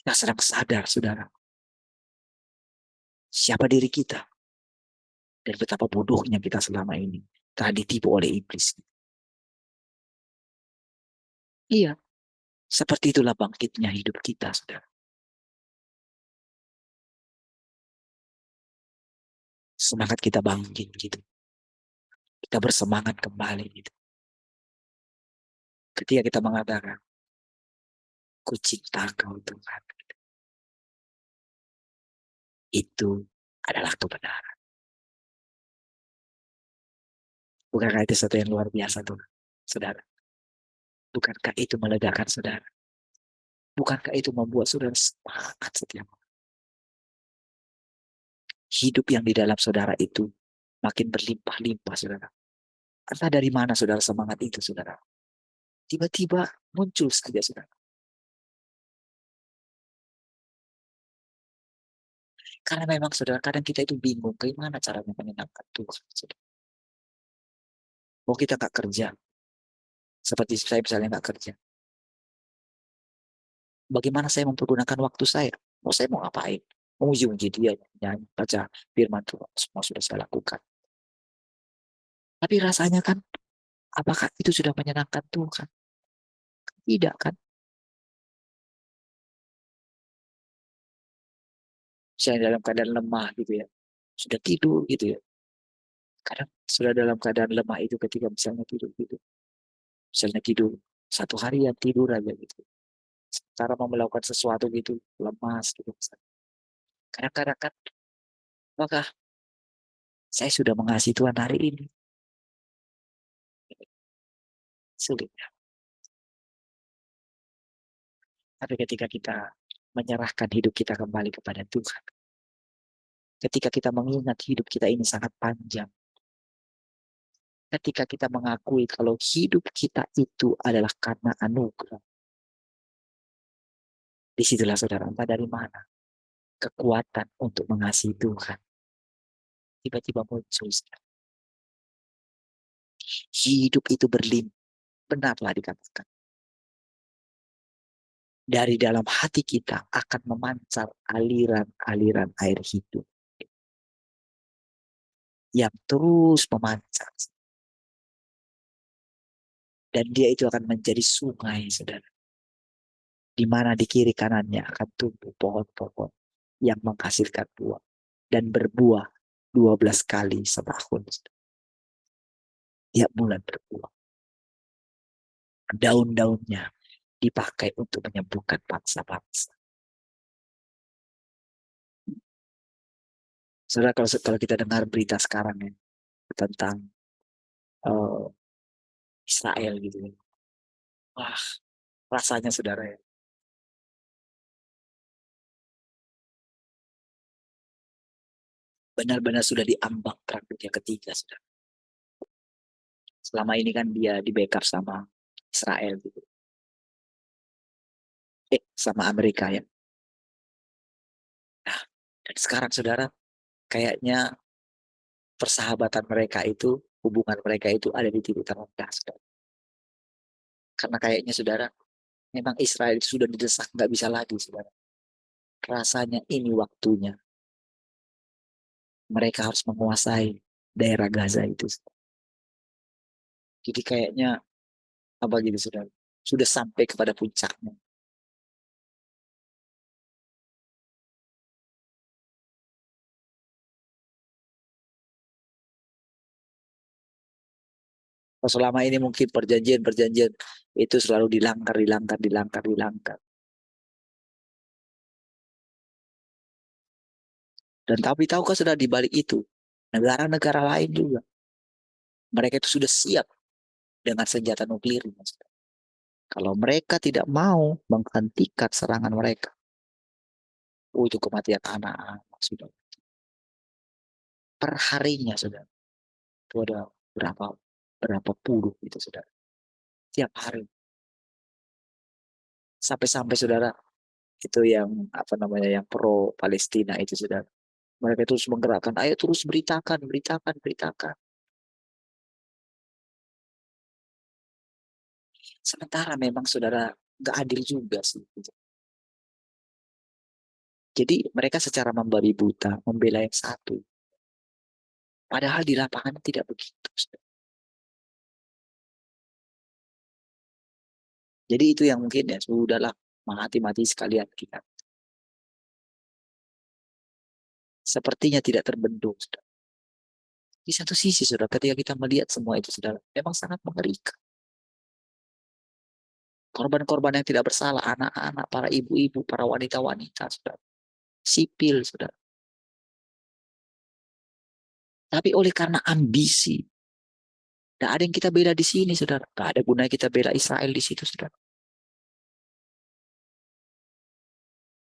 Kita sedang sadar, saudara, siapa diri kita dan betapa bodohnya kita selama ini telah ditipu oleh iblis. Iya, seperti itulah bangkitnya hidup kita, saudara. Semangat kita bangkit gitu. Kita bersemangat kembali gitu. Ketika kita mengatakan, ku cinta kau Tuhan. Itu adalah kebenaran. Bukankah itu sesuatu yang luar biasa tuh, saudara? Bukankah itu melegakan saudara? Bukankah itu membuat saudara semangat setiap hidup yang di dalam saudara itu makin berlimpah-limpah, saudara? Entah dari mana saudara semangat itu, saudara. Tiba-tiba muncul saja, saudara. Karena memang saudara, kadang kita itu bingung bagaimana caranya menyenangkan Tuhan, saudara. Oh, kita nggak kerja. Seperti saya misalnya nggak kerja. bagaimana saya mempergunakan waktu saya? Mau saya mau ngapain? Memuji-muji dia, nyanyi, baca firman Tuhan, semua sudah saya lakukan. Tapi rasanya kan, apakah itu sudah menyenangkan Tuhan? Tidak kan? Saya dalam keadaan lemah gitu ya, sudah tidur gitu ya. Kadang sudah dalam keadaan lemah itu ketika misalnya tidur gitu. Misalnya tidur, satu harian tidur aja gitu. Cara mau melakukan sesuatu gitu, lemas gitu. Kadang-kadang kan, apakah saya sudah mengasihi Tuhan hari ini? Sulit. Tapi ketika kita menyerahkan hidup kita kembali kepada Tuhan, ketika kita mengingat hidup kita ini sangat panjang, ketika kita mengakui kalau hidup kita itu adalah karena anugerah, disitulah saudara, entah dari mana kekuatan untuk mengasihi Tuhan tiba-tiba muncul. Hidup itu berlimpah, benarlah dikatakan. Dari dalam hati kita akan memancar aliran-aliran air hidup yang terus memancar. Dan dia itu akan menjadi sungai, saudara. Di mana di kiri kanannya akan tumbuh pohon-pohon yang menghasilkan buah. Dan berbuah 12 kali setahun. Tiap bulan berbuah. Daun-daunnya dipakai untuk menyembuhkan bangsa-bangsa. Saudara, kalau kita dengar berita sekarang ya, tentang uh, Israel gitu ya. Wah, rasanya saudara ya. Benar-benar sudah diambang perang dunia ketiga, saudara. Selama ini kan dia di backup sama Israel gitu. Sama Amerika ya. Nah, dan sekarang saudara, kayaknya persahabatan mereka itu, hubungan mereka itu ada di titik terendah, saudara. Karena kayaknya saudara, memang Israel itu sudah didesak, nggak bisa lagi, saudara. Rasanya ini waktunya. Mereka harus menguasai daerah Gaza itu. Jadi kayaknya apa gitu, saudara. Sudah sampai kepada puncaknya. Selama ini mungkin perjanjian-perjanjian itu selalu dilanggar, dilanggar, dilanggar, dilanggar. Dan tapi tahukah sudah di balik itu, negara-negara lain juga, mereka itu sudah siap dengan senjata nuklir. Kalau mereka tidak mau menghentikan serangan mereka, itu kematian anak-anak sudah. Per harinya sudah, itu ada berapa berapa puluh itu sudah. Tiap hari. Sampai-sampai saudara, itu yang apa namanya yang pro Palestina itu sudah, mereka terus menggerakkan, ayo terus beritakan, beritakan, beritakan. Sementara memang saudara nggak adil juga sih. Jadi mereka secara membabi buta membela yang satu. Padahal di lapangan tidak begitu. Jadi itu yang mungkin ya sudahlah, mati-mati sekalian kita. Sepertinya tidak terbendung. Saudara. Di satu sisi sudah ketika kita melihat semua itu sudah memang sangat mengerikan. Korban-korban yang tidak bersalah, anak-anak, para ibu-ibu, para wanita-wanita, sudah sipil, sudah. Tapi oleh karena ambisi, tidak ada yang kita bela di sini, saudara. Tidak ada gunanya kita bela Israel di situ, saudara.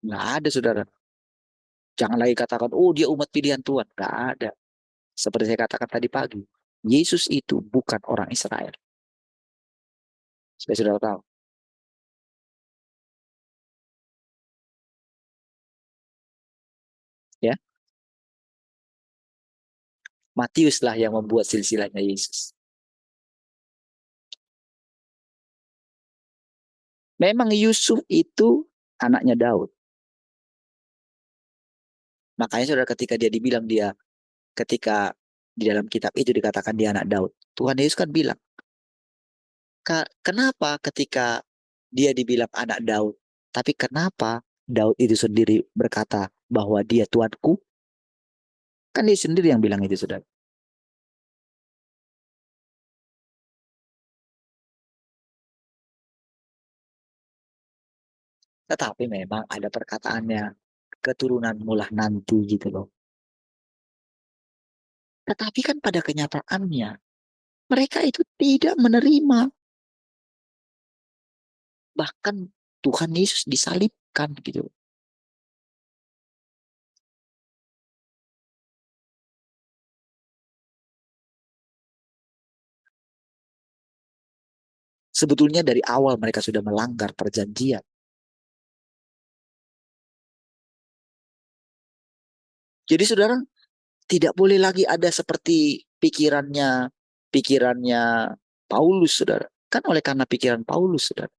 Nggak ada, saudara. Jangan lagi katakan, oh dia umat pilihan Tuhan. Nggak ada. Seperti saya katakan tadi pagi, Yesus itu bukan orang Israel. Supaya saudara tahu. Ya, Matiuslah yang membuat silsilahnya Yesus. Memang Yusuf itu anaknya Daud. Makanya saudara ketika dia dibilang ketika di dalam kitab itu dikatakan dia anak Daud. Tuhan Yesus kan bilang, Kenapa ketika dia dibilang anak Daud, tapi kenapa Daud itu sendiri berkata bahwa dia Tuanku? Kan dia sendiri yang bilang itu, saudara. Tetapi memang ada perkataannya, keturunan mulah nanti gitu loh. Tetapi kan pada kenyataannya, mereka itu tidak menerima. Bahkan Tuhan Yesus disalibkan gitu. Sebetulnya dari awal mereka sudah melanggar perjanjian. Jadi saudara, tidak boleh lagi ada seperti pikirannya Paulus, saudara. Kan oleh karena pikiran Paulus, saudara.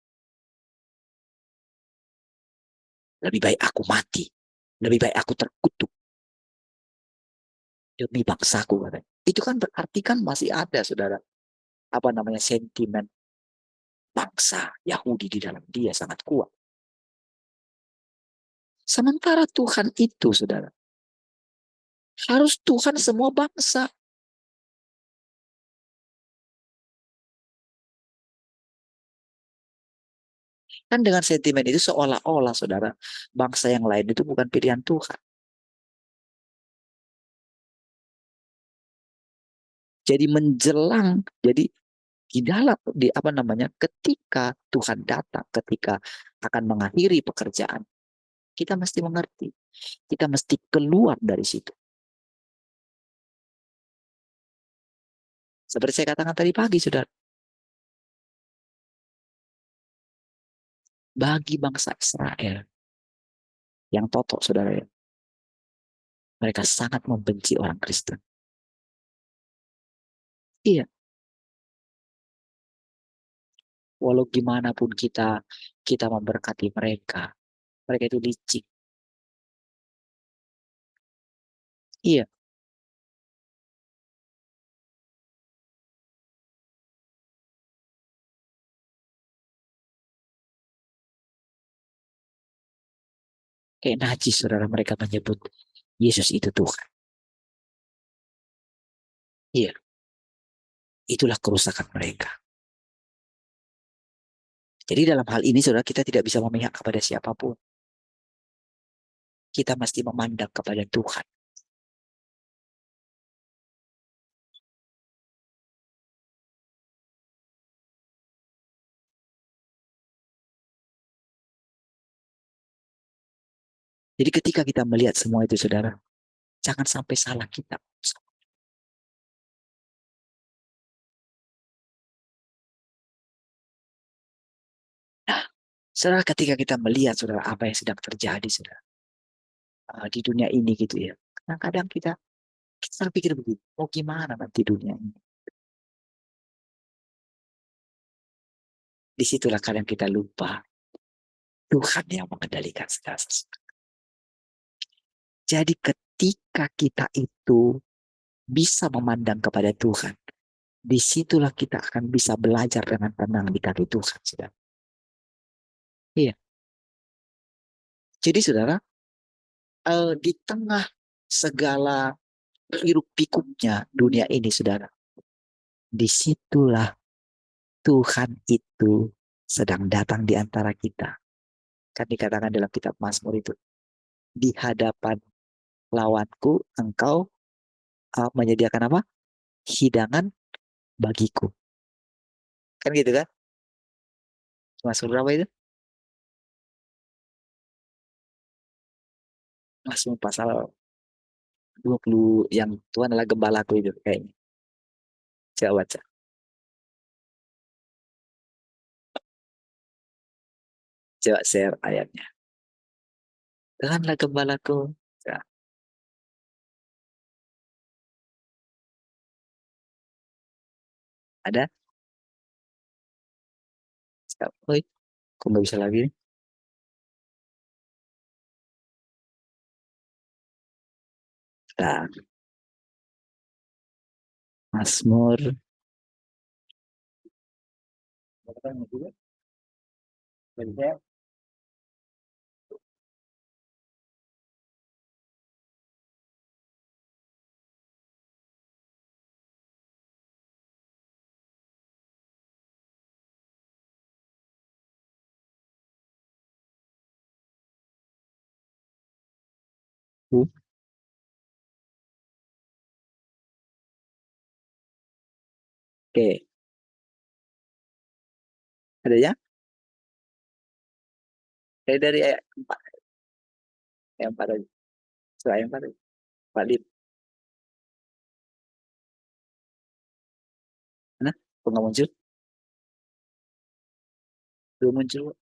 Lebih baik aku mati. Lebih baik aku terkutuk demi bangsaku, katanya. Itu kan berarti kan masih ada, saudara. Apa namanya, sentimen bangsa Yahudi di dalam dia sangat kuat. Sementara Tuhan itu, saudara, harus Tuhan semua bangsa. Kan dengan sentimen itu seolah-olah, saudara, bangsa yang lain itu bukan pilihan Tuhan. Jadi menjelang, jadi di dalam di apa namanya, ketika Tuhan datang, ketika akan mengakhiri pekerjaan, kita mesti mengerti, kita mesti keluar dari situ. Seperti saya katakan tadi pagi, saudara, bagi bangsa Israel yang totok, saudara, ya, mereka sangat membenci orang Kristen. Iya, walau gimana pun kita kita memberkati mereka, mereka itu licik. Iya, kayak najis, saudara, mereka menyebut Yesus itu Tuhan. Iya, itulah kerusakan mereka. Jadi dalam hal ini, saudara, kita tidak bisa memihak kepada siapapun. Kita mesti memandang kepada Tuhan. Jadi ketika kita melihat semua itu, saudara, jangan sampai salah kita. Nah, saudara, ketika kita melihat, saudara, apa yang sedang terjadi, saudara, di dunia ini gitu ya. Kadang-kadang kita selalu pikir begini, mau gimana nanti dunia ini? Disitulah kadang kita lupa Tuhan yang mengendalikan segala sesuatu. Jadi ketika kita itu bisa memandang kepada Tuhan, disitulah kita akan bisa belajar dengan tenang di kaki Tuhan, saudara. Iya. Jadi saudara, di tengah segala hiruk pikuknya dunia ini, saudara, disitulah Tuhan itu sedang datang di antara kita. Kan dikatakan dalam kitab Mazmur itu, di hadapan lawanku engkau menyediakan apa? Hidangan bagiku. Kan gitu kan? Mazmur berapa itu? Mazmur pasal 20, yang Tuhan adalah gembalaku itu kayaknya. Coba baca. Coba share ayatnya. Tuhanlah gembalaku. Coba, ada? Coba. Oi, kok nggak bisa lagi nih? Dan Mazmur Oke, ada ya? Dari ayat 4, ayat 4 aja. Surah ayat 4 aja. 4. Mana? Kok nggak muncul? Belum muncul.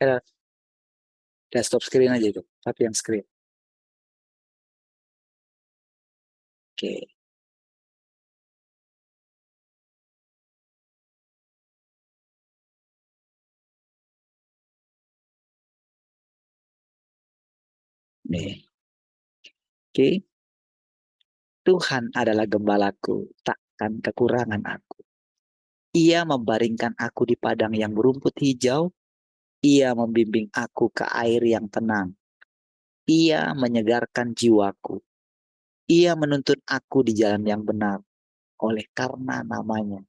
Eh, udah stop screen aja itu. Tapi yang screen. Oke, nih. Oke, Tuhan adalah gembalaku, takkan kekurangan aku. Ia membaringkan aku di padang yang berumput hijau. Ia membimbing aku ke air yang tenang. Ia menyegarkan jiwaku. Ia menuntun aku di jalan yang benar oleh karena namanya.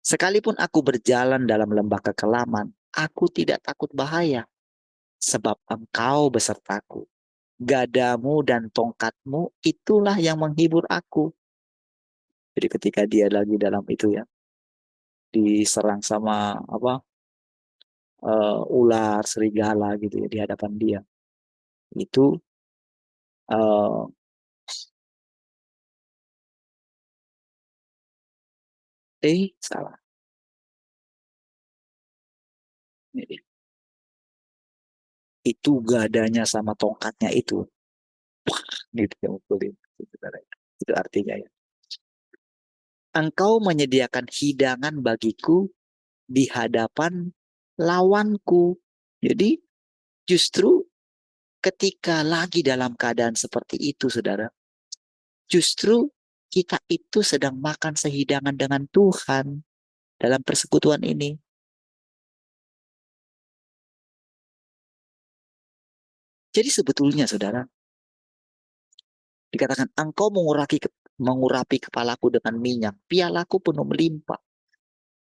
Sekalipun aku berjalan dalam lembah kekelaman, aku tidak takut bahaya, sebab engkau besertaku. Gadamu dan tongkatmu itulah yang menghibur aku. Jadi ketika dia lagi dalam itu ya, diserang sama apa ular, serigala gitu ya di hadapan dia. Itu uh, salah. Ini dia. Itu gadanya sama tongkatnya itu gitu ya mukulin. Itu artinya ya. Engkau menyediakan hidangan bagiku di hadapan lawanku. Jadi justru ketika lagi dalam keadaan seperti itu, saudara, justru kita itu sedang makan sehidangan dengan Tuhan dalam persekutuan ini. Jadi sebetulnya, saudara, dikatakan engkau mengurapi kepalaku dengan minyak, pialaku penuh melimpah.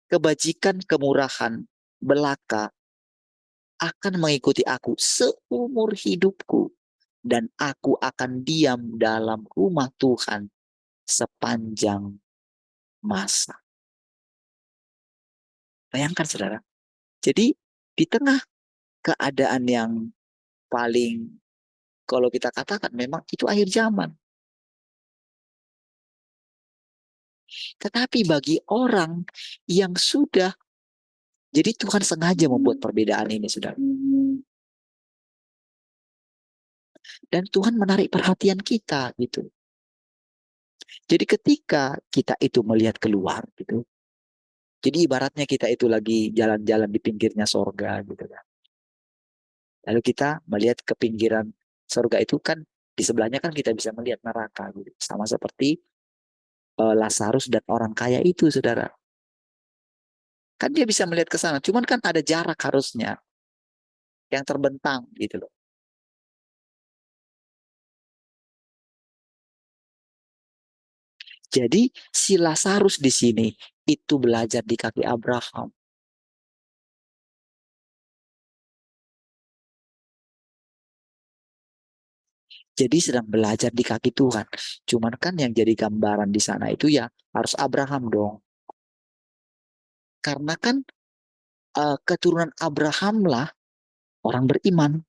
Kebajikan, kemurahan, belaka akan mengikuti aku seumur hidupku. Dan aku akan diam dalam rumah Tuhan sepanjang masa. Bayangkan saudara. Jadi di tengah keadaan yang paling kalau kita katakan memang itu akhir zaman. Tetapi bagi orang yang sudah, jadi Tuhan sengaja membuat perbedaan ini saudara. Dan Tuhan menarik perhatian kita gitu. Jadi ketika kita itu melihat keluar gitu. Jadi ibaratnya kita itu lagi jalan-jalan di pinggirnya sorga gitu kan. Lalu kita melihat ke pinggiran sorga itu kan di sebelahnya kan kita bisa melihat neraka gitu. Sama seperti Lazarus dan orang kaya itu saudara. Kan dia bisa melihat ke sana. Cuman kan ada jarak harusnya yang terbentang gitu loh. Jadi si Lazarus di sini itu belajar di kaki Abraham. Jadi sedang belajar di kaki Tuhan. Cuman kan yang jadi gambaran di sana itu ya harus Abraham dong. Karena kan keturunan Abraham lah orang beriman.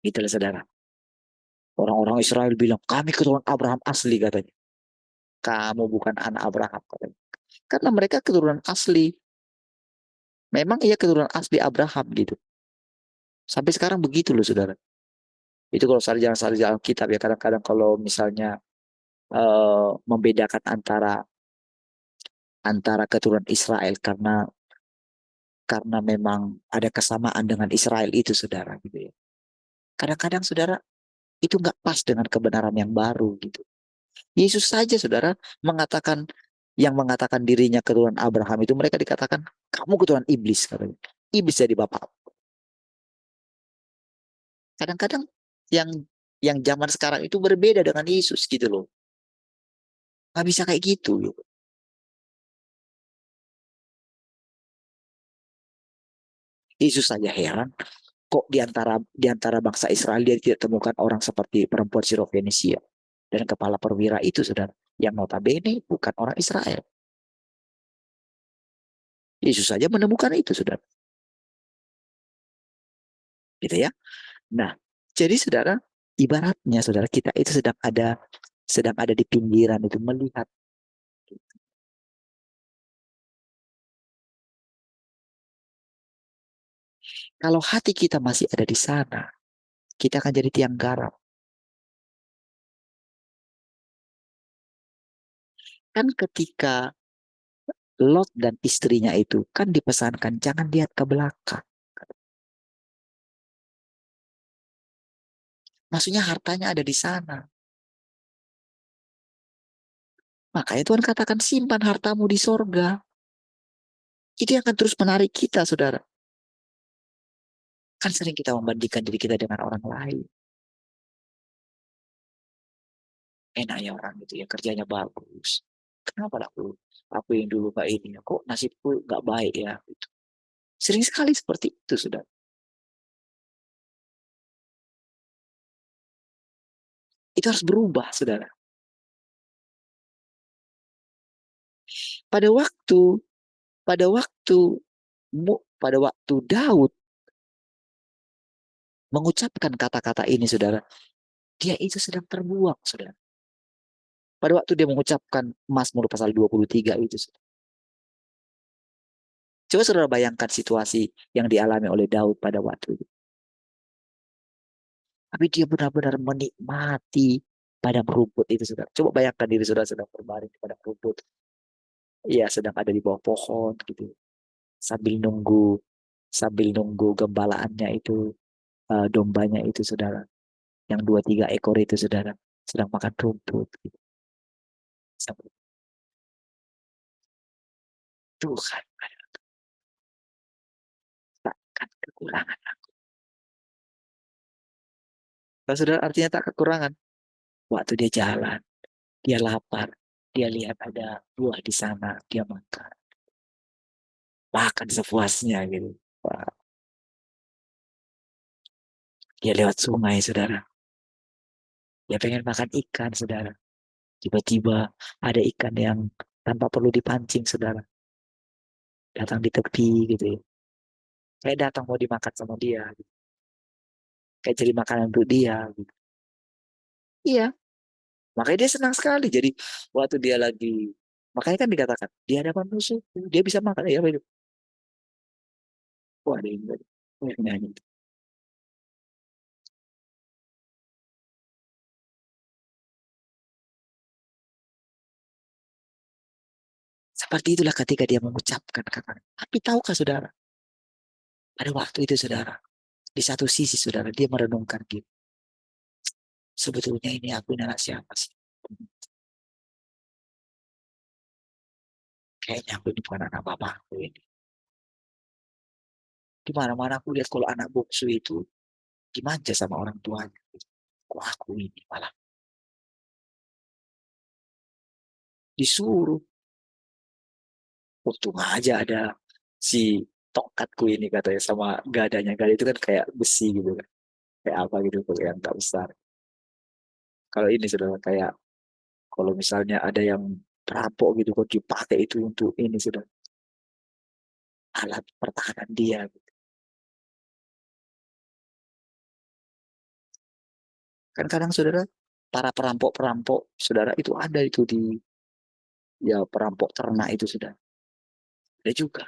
Gitu lah saudara. Orang-orang Israel bilang, kami keturunan Abraham asli katanya. Kamu bukan anak Abraham katanya. Karena mereka keturunan asli. Memang ia keturunan asli Abraham gitu. Sampai sekarang begitu loh saudara. Itu kalau sarjana-sarjana Alkitab ya, kadang-kadang kalau misalnya membedakan antara antara keturunan Israel karena memang ada kesamaan dengan Israel itu, saudara, gitu ya. Kadang-kadang, saudara, itu nggak pas dengan kebenaran yang baru gitu. Yesus saja, saudara, mengatakan yang mengatakan dirinya keturunan Abraham itu, mereka dikatakan kamu keturunan iblis, katanya. Iblis jadi bapak. Kadang-kadang yang yang zaman sekarang itu berbeda dengan Yesus gitu loh. Nggak bisa kayak gitu gitu. Yesus saja heran kok di antara bangsa Israel dia tidak temukan orang seperti perempuan Sirofenisia dan kepala perwira itu, saudara, yang notabene bukan orang Israel. Yesus saja menemukan itu, saudara, gitu ya. Nah, jadi, saudara, ibaratnya, saudara, kita itu sedang ada di pinggiran itu melihat. Kalau hati kita masih ada di sana, kita akan jadi tiang garam. Kan ketika Lot dan istrinya itu kan dipesankan jangan lihat ke belakang. Maksudnya hartanya ada di sana. Makanya Tuhan katakan simpan hartamu di sorga. Itu yang akan terus menarik kita, saudara. Kan sering kita membandingkan diri kita dengan orang lain. Enak ya orang itu ya, kerjanya bagus. Kenapa aku yang dulu kayak ini ya? Kok nasibku nggak baik ya? Gitu. Sering sekali seperti itu, saudara. Itu harus berubah, saudara. Pada waktu, pada waktu, pada waktu Daud mengucapkan kata-kata ini, saudara, dia itu sedang terbuang, saudara. Pada waktu dia mengucapkan Mazmur pasal 23 itu, saudara. Coba saudara bayangkan situasi yang dialami oleh Daud pada waktu itu. Tapi dia benar-benar menikmati padang rumput itu, saudara. Coba bayangkan diri saudara sedang berbaring di padang rumput. Iya, sedang ada di bawah pohon gitu. Sambil nunggu, sambil nunggu gembalaannya itu, dombanya itu, saudara. Yang 2 3 ekor itu, saudara, sedang makan rumput. Gitu. Sambil, Tuhan, takkan kekurangan. Kalau saudara artinya tak kekurangan. Waktu dia jalan, dia lapar, dia lihat ada buah di sana, dia makan. Makan sepuasnya gitu. Wah, dia lewat sungai, saudara. Dia pengen makan ikan, saudara. Tiba-tiba ada ikan yang tanpa perlu dipancing, saudara. Datang di tepi gitu ya. Kayak datang mau dimakan sama dia. Gitu. Kayak jadi makanan untuk dia. Gitu. Iya, makanya dia senang sekali. Jadi waktu dia lagi, makanya kan dikatakan, di hadapan musuh, dia bisa makan. Ya, itu. Wah, ada ini. Seperti itulah ketika dia mengucapkan kata. Tapi tahukah, saudara, pada waktu itu, saudara, di satu sisi, saudara, dia merenungkan gitu. Sebetulnya ini aku ini anak siapa sih? Kayaknya aku ini bukan anak bapakku ini. Di mana-mana aku lihat kalau anak bungsu itu dimanja sama orang tuanya. Kok aku ini malah disuruh. Untung aja ada si tongkatku ini, katanya, sama gadanya. Gada itu kan kayak besi gitu kan. Kayak apa gitu, kayak yang tak besar. Kalau ini, saudara, kayak kalau misalnya ada yang perampok gitu, kok dipakai itu untuk ini, sudah alat pertahanan dia. Kan kadang, saudara, para perampok-perampok, saudara, itu ada itu di, ya, perampok ternak itu, sudah ada juga.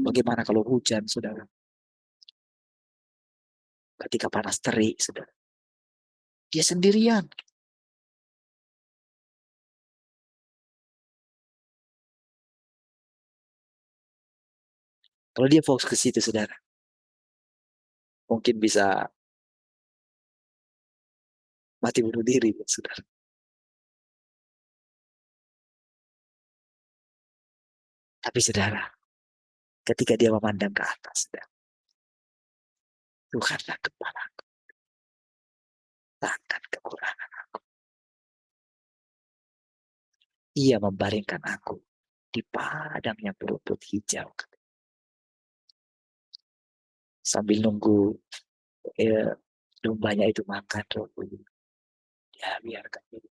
Bagaimana kalau hujan, saudara? Ketika panas terik, saudara. Dia sendirian. Kalau dia fokus ke situ, saudara, mungkin bisa mati bunuh diri, saudara. Tapi saudara, ketika dia memandang ke atas, saudara, Tuhanlah kepalaku, takkan kekurangan. Ia membaringkan aku di padang yang berumput hijau. Sambil nunggu dombanya itu makan, ya biarkan itu.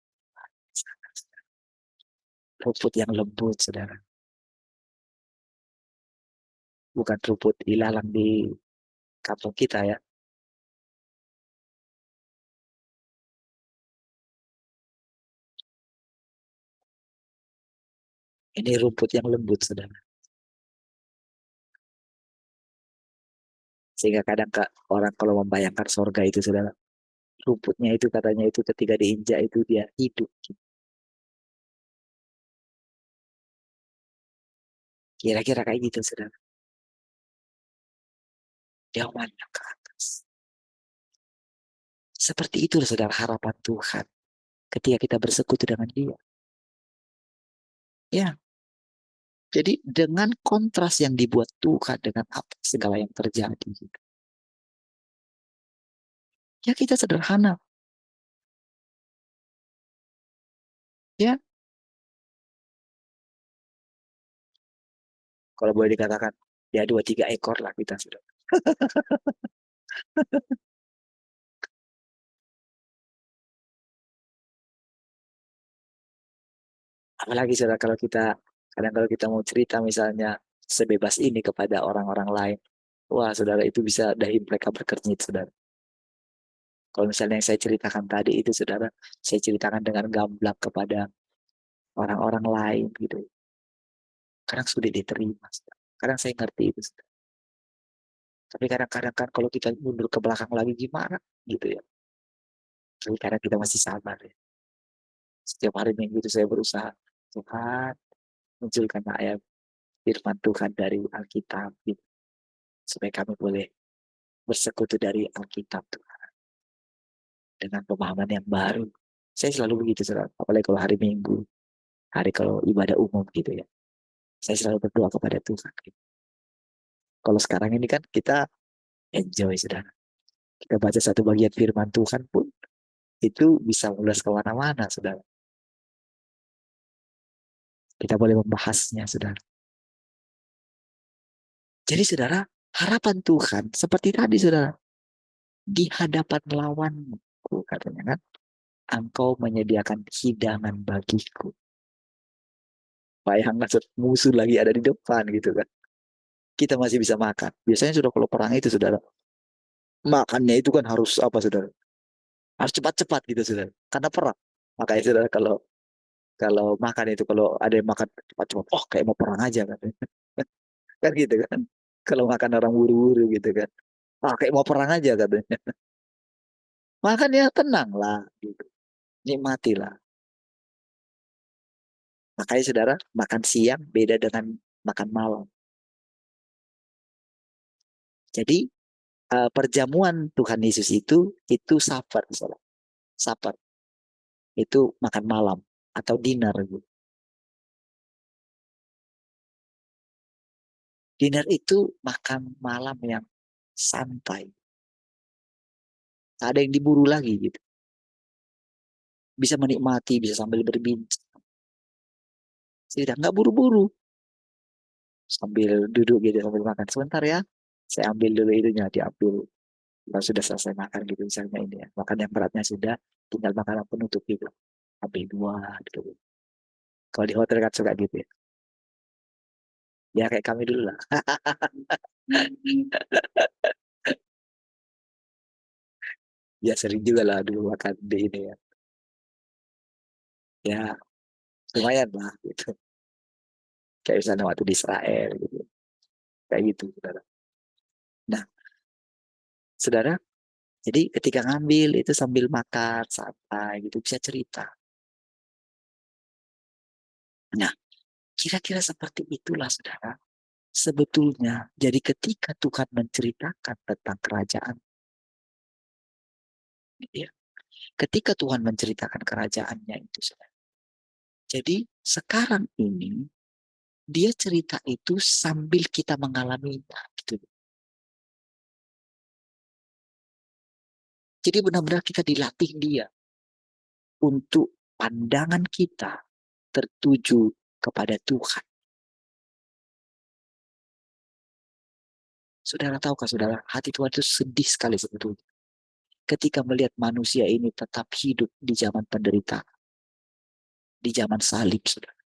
Rumput yang lembut, saudara. Bukan rumput ilalang di kampung kita ya. Ini rumput yang lembut, saudara. Sehingga kadang orang kalau membayangkan sorga itu, saudara, rumputnya itu katanya itu ketika diinjak itu dia hidup. Kira-kira kayak gitu, saudara. Dia memandang ke atas. Seperti itu, saudara, harapan Tuhan ketika kita bersekutu dengan dia. Ya, jadi dengan kontras yang dibuat Tuhan dengan apa segala yang terjadi. Ya kita sederhana. Ya, kalau boleh dikatakan, ya 2-3 ekor lah kita sudah. Apalagi saudara kalau kita, kadang kalau kita mau cerita misalnya sebebas ini kepada orang-orang lain, wah saudara itu bisa dahi mereka berkernyit saudara. Kalau misalnya yang saya ceritakan tadi itu saudara, saya ceritakan dengan gamblang kepada orang-orang lain gitu. Kadang sudah diterima, saudara. Kadang saya ngerti itu, saudara. Tapi kadang-kadang kan kalau kita mundur ke belakang lagi gimana gitu ya. Tapi kadang kita masih sabar ya. Setiap hari minggu itu saya berusaha, Tuhan munculkan ayat firman Tuhan dari Alkitab gitu, supaya kami boleh bersekutu dari Alkitab Tuhan dengan pemahaman yang baru. Saya selalu begitu, saudara. Apalagi kalau hari Minggu, hari kalau ibadah umum gitu ya. Saya selalu berdoa kepada Tuhan. Gitu. Kalau sekarang ini kan kita enjoy, saudara. Kita baca satu bagian firman Tuhan pun itu bisa meluas kemana-mana, saudara. Kita boleh membahasnya, saudara. Jadi, saudara, harapan Tuhan seperti tadi, saudara. Di hadapan lawanmu, katanya kan. Engkau menyediakan hidangan bagiku. Bayangkan musuh lagi ada di depan gitu kan. Kita masih bisa makan. Biasanya sudah kalau perang itu saudara, makannya itu kan harus apa saudara? Harus cepat-cepat gitu saudara. Karena perang. Makanya saudara kalau kalau makan itu kalau ada yang makan cepat-cepat, oh kayak mau perang aja kan. Kan gitu kan. Kalau makan orang buru-buru gitu kan. Ah kayak mau perang aja katanya. Makan ya tenang lah gitu. Nikmatilah. Makanya saudara, makan siang beda dengan makan malam. Jadi perjamuan Tuhan Yesus itu supper, saudara. Supper itu makan malam atau dinner gitu. Dinner itu makan malam yang santai. Tak ada yang diburu lagi gitu. Bisa menikmati, bisa sambil berbincang. Tidak, nggak buru-buru. Sambil duduk gitu, sambil makan. Sebentar ya, saya ambil dulu itunya, diambil. Kalau sudah selesai makan gitu, misalnya ini ya. Makan yang beratnya sudah, tinggal makanan penutup gitu. Ambil dua gitu. Kalau di hotel kan suka gitu ya. Ya kayak kami dulu lah. Ya sering juga lah dulu makan di ini ya. Ya lumayan lah gitu. Kayak misalnya waktu di Israel gitu. Kayak gitu, saudara. Nah, saudara, Jadi ketika ngambil itu sambil makan santai gitu bisa cerita. Nah, kira-kira seperti itulah saudara. Sebetulnya, jadi ketika Tuhan menceritakan tentang kerajaan, ya, ketika Tuhan menceritakan kerajaannya itu, saudara. Jadi sekarang ini dia cerita itu sambil kita mengalaminya, gitu. Jadi benar-benar kita dilatih dia untuk pandangan kita tertuju kepada Tuhan. Saudara tahukah saudara, hati Tuhan itu sedih sekali sebetulnya. Ketika melihat manusia ini tetap hidup di zaman penderitaan, di zaman salib, saudara.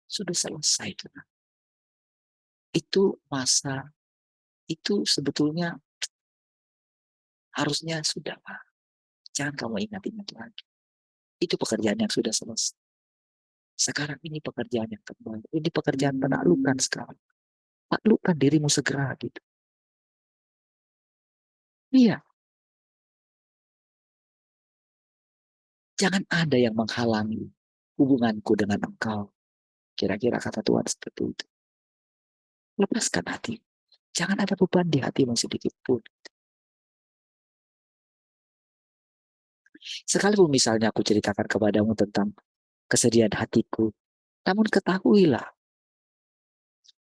Sudah selesai, saudara. Itu masa, itu sebetulnya harusnya sudah, Pak. Jangan kamu ingat-ingat lagi. Itu pekerjaan yang sudah selesai. Sekarang ini pekerjaan yang kembali. Ini pekerjaan penaklukan sekarang. Taklukkan dirimu segera gitu. Iya, jangan ada yang menghalangi hubunganku dengan engkau. Kira-kira kata Tuhan seperti itu. Lepaskan hati. Jangan ada beban di hatimu sedikit pun. Sekalipun misalnya aku ceritakan kepadamu tentang kesedihan hatiku. Namun ketahuilah,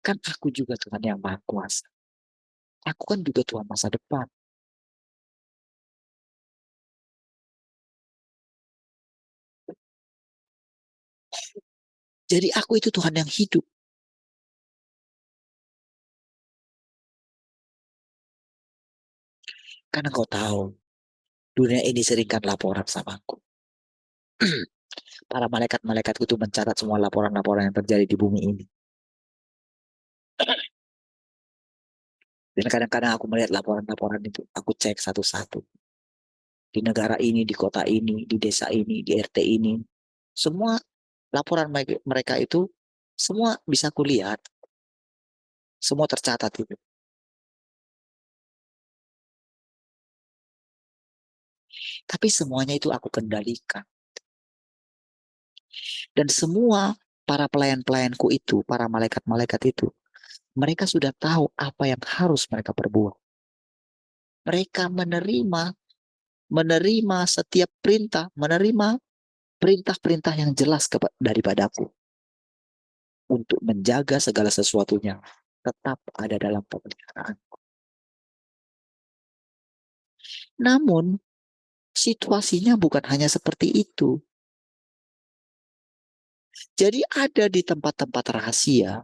kan aku juga Tuhan yang Maha Kuasa. Aku kan juga Tuhan masa depan. Jadi aku itu Tuhan yang hidup. Karena kau tahu, dunia ini seringkan laporan sama aku. Para malaikat-malaikatku itu mencatat semua laporan-laporan yang terjadi di bumi ini. Dan kadang-kadang aku melihat laporan-laporan itu, aku cek satu-satu. Di negara ini, di kota ini, di desa ini, di RT ini. Semua laporan mereka itu, semua bisa kulihat. Semua tercatat itu. Tapi semuanya itu aku kendalikan. Dan semua para pelayan-pelayanku itu, para malaikat-malaikat itu, mereka sudah tahu apa yang harus mereka perbuat. Mereka menerima setiap perintah, menerima perintah-perintah yang jelas daripadaku untuk menjaga segala sesuatunya tetap ada dalam pemeliharaan. Namun, situasinya bukan hanya seperti itu. Jadi ada di tempat-tempat rahasia,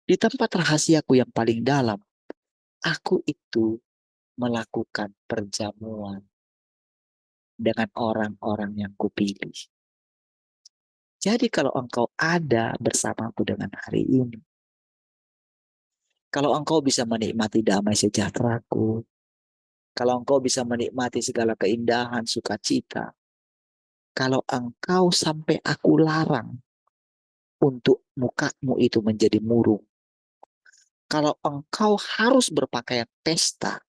di tempat rahasiaku yang paling dalam, aku itu melakukan perjamuan dengan orang-orang yang kupilih. Jadi kalau engkau ada bersamaku dengan hari ini, kalau engkau bisa menikmati damai sejahteraku, kalau engkau bisa menikmati segala keindahan, sukacita, kalau engkau sampai aku larang untuk mukamu itu menjadi murung, kalau engkau harus berpakaian pesta,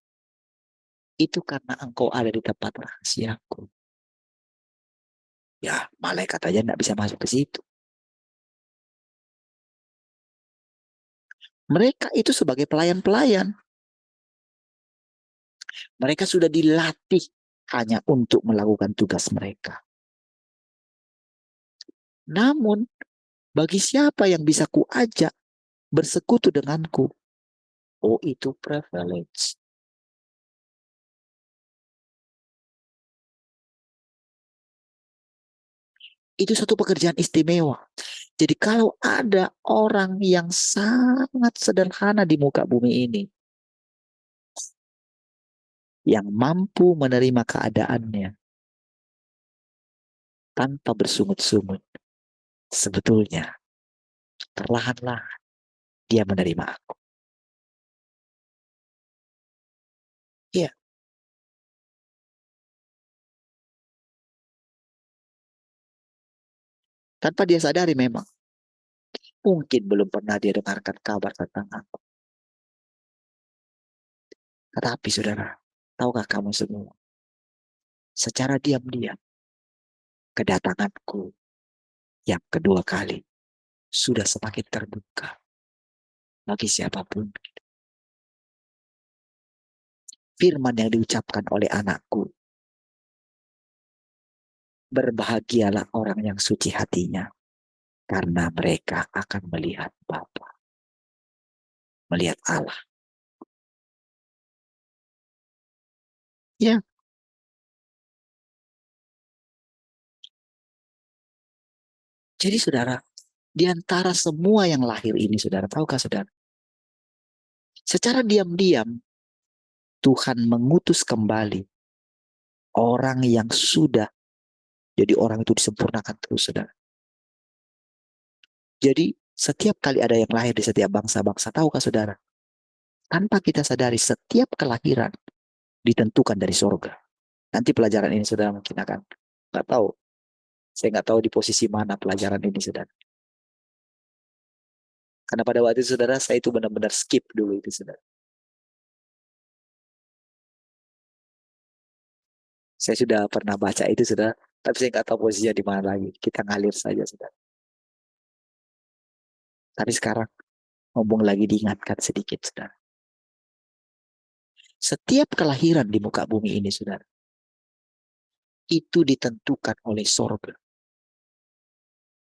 itu karena engkau ada di tempat rahasiaku. Ya, malaikat aja nggak bisa masuk ke situ. Mereka itu sebagai pelayan-pelayan. Mereka sudah dilatih hanya untuk melakukan tugas mereka. Namun, bagi siapa yang bisa kuajak bersekutu denganku, oh itu privilege. Itu satu pekerjaan istimewa. Jadi kalau ada orang yang sangat sederhana di muka bumi ini, yang mampu menerima keadaannya tanpa bersungut-sungut, sebetulnya perlahan-lahan dia menerima aku. Iya, tanpa dia sadari memang. Mungkin belum pernah dia dengarkan kabar tentang aku. Tetapi saudara, tahukah kamu semua, secara diam-diam kedatanganku yang kedua kali sudah semakin terbuka bagi siapapun. Firman yang diucapkan oleh anakku, berbahagialah orang yang suci hatinya, karena mereka akan melihat Bapa, melihat Allah. Ya, jadi saudara, di antara semua yang lahir ini, saudara, tahukah saudara, secara diam-diam Tuhan mengutus kembali orang yang sudah jadi orang itu disempurnakan terus, saudara. Jadi setiap kali ada yang lahir di setiap bangsa-bangsa, tahukah saudara, tanpa kita sadari setiap kelahiran ditentukan dari sorga. Nanti pelajaran ini saudara mungkin akan nggak tahu. Saya nggak tahu di posisi mana pelajaran ini saudara. Karena pada waktu itu saudara, saya itu benar-benar skip dulu itu saudara. Saya sudah pernah baca itu saudara, tapi saya nggak tahu posisinya di mana lagi. Kita ngalir saja saudara. Tapi sekarang ngomong lagi diingatkan sedikit saudara. Setiap kelahiran di muka bumi ini saudara, itu ditentukan oleh sorga.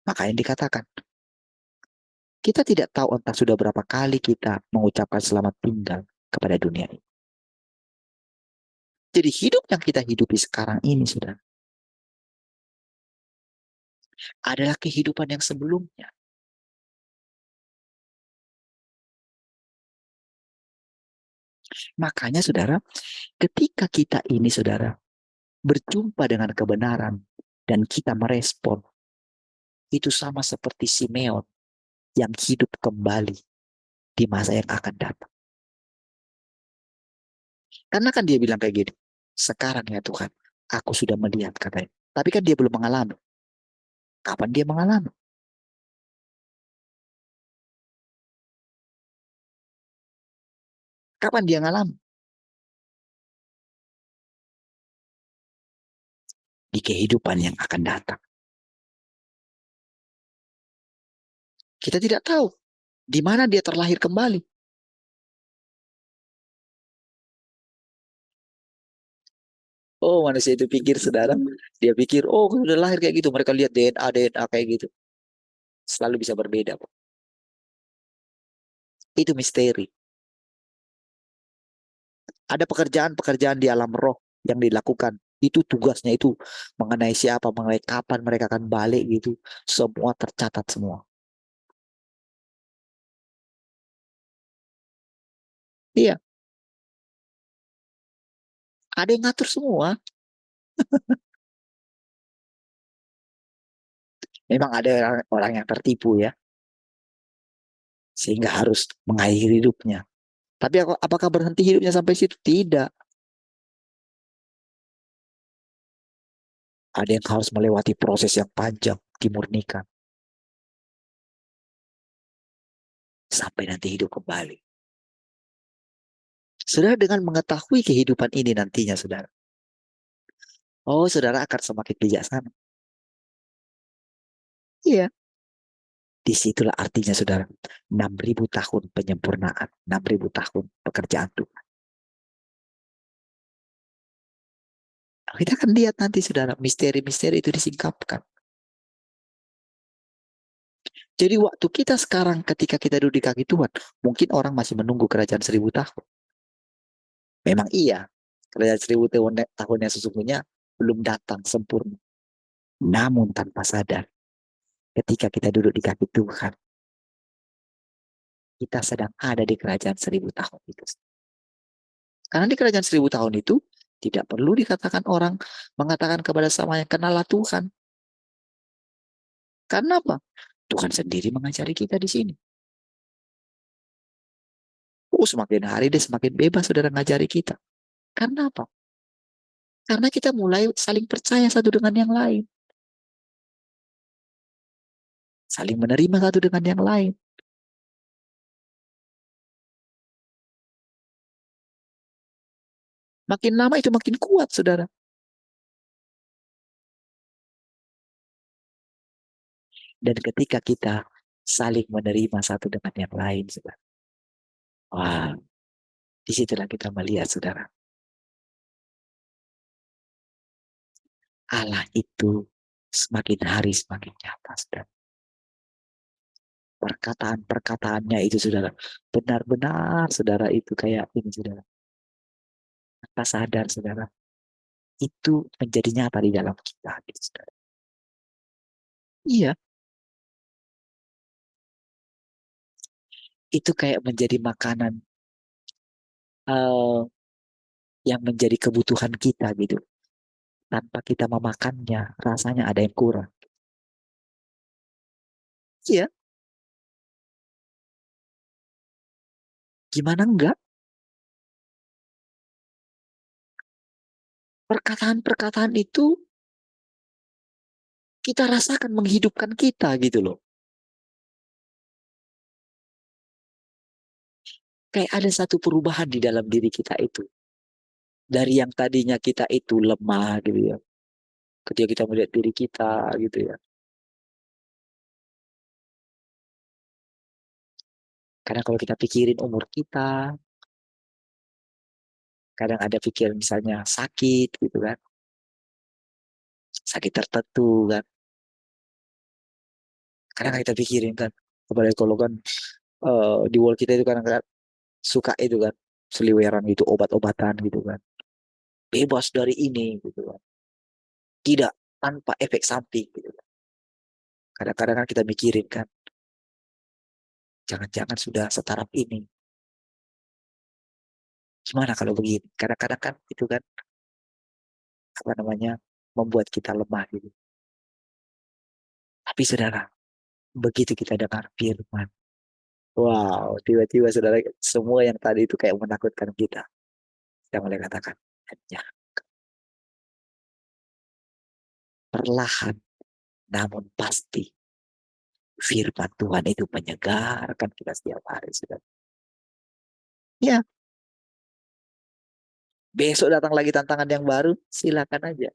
Makanya dikatakan, kita tidak tahu entah sudah berapa kali kita mengucapkan selamat tinggal kepada dunia ini. Jadi hidup yang kita hidupi sekarang ini sudah adalah kehidupan yang sebelumnya. Makanya saudara, ketika kita ini saudara berjumpa dengan kebenaran dan kita merespon, itu sama seperti Simeon yang hidup kembali di masa yang akan datang. Karena kan dia bilang kayak gini, sekarang ya Tuhan, aku sudah melihat katanya. Tapi kan dia belum mengalami. Kapan dia mengalami? Kapan dia mengalami? Di kehidupan yang akan datang. Kita tidak tahu di mana dia terlahir kembali. Oh, manusia itu pikir, saudara, dia pikir, oh, udah lahir kayak gitu. Mereka lihat DNA kayak gitu. Selalu bisa berbeda. Itu misteri. Ada pekerjaan-pekerjaan di alam roh yang dilakukan. Itu tugasnya itu mengenai siapa, mengenai kapan mereka akan balik gitu. Semua tercatat semua. Iya, ada yang ngatur semua. Memang ada orang yang tertipu ya, sehingga harus mengakhiri hidupnya. Tapi apakah berhenti hidupnya sampai situ? Tidak. Ada yang harus melewati proses yang panjang, dimurnikan, sampai nanti hidup kembali. Saudara, dengan mengetahui kehidupan ini nantinya, saudara, oh, saudara akan semakin bijaksana. Iya. Disitulah artinya, saudara, 6.000 tahun penyempurnaan, 6.000 tahun pekerjaan Tuhan. Kita akan lihat nanti, saudara, misteri-misteri itu disingkapkan. Jadi waktu kita sekarang ketika kita duduk di kaki Tuhan, mungkin orang masih menunggu kerajaan 1.000 tahun. Memang iya, kerajaan 1.000 tahun yang sesungguhnya belum datang sempurna. Namun tanpa sadar, ketika kita duduk di kaki Tuhan, kita sedang ada di kerajaan 1.000 tahun itu. Karena di kerajaan 1.000 tahun itu tidak perlu dikatakan orang mengatakan kepada samanya, kenallah Tuhan. Karena apa? Tuhan sendiri mengajari kita di sini. Semakin hari dia semakin bebas saudara ngajari kita. Karena apa? Karena kita mulai saling percaya satu dengan yang lain. Saling menerima satu dengan yang lain. Makin lama itu makin kuat, saudara. Dan ketika kita saling menerima satu dengan yang lain, saudara. Wah, disitulah kita melihat, saudara. Allah itu semakin hari semakin nyata, saudara. Perkataan-perkataannya itu, saudara. Benar-benar, saudara, itu kayak ini, saudara. Kita sadar, saudara. Itu menjadi nyata di dalam kita, gitu, saudara. Iya, itu kayak menjadi makanan eh, yang menjadi kebutuhan kita gitu. Tanpa kita memakannya, rasanya ada yang kurang. Iya, gimana enggak? Perkataan-perkataan itu kita rasakan menghidupkan kita gitu loh. Kayak ada satu perubahan di dalam diri kita itu. Dari yang tadinya kita itu lemah gitu ya. Ketika kita melihat diri kita gitu ya. Karena kalau kita pikirin umur kita, kadang ada pikiran misalnya sakit gitu kan. Sakit tertentu kan. Kadang kita pikirin kan. Apalagi kalau kan di world kita itu kadang-kadang suka itu kan. Seliweran gitu, obat-obatan gitu kan. Bebas dari ini gitu kan. Tidak tanpa efek samping gitu kan. Kadang-kadang kan kita mikirin kan. Jangan-jangan sudah setaraf ini. Gimana kalau begini? Kadang-kadang kan itu kan apa namanya membuat kita lemah gitu. Tapi saudara, begitu kita dengar firman, wow, tiba-tiba saudara semua yang tadi itu kayak menakutkan kita. Kita mulai katakan, hanya perlahan namun pasti firman Tuhan itu menyegarkan kita setiap hari, saudara. Ya, besok datang lagi tantangan yang baru, silakan aja.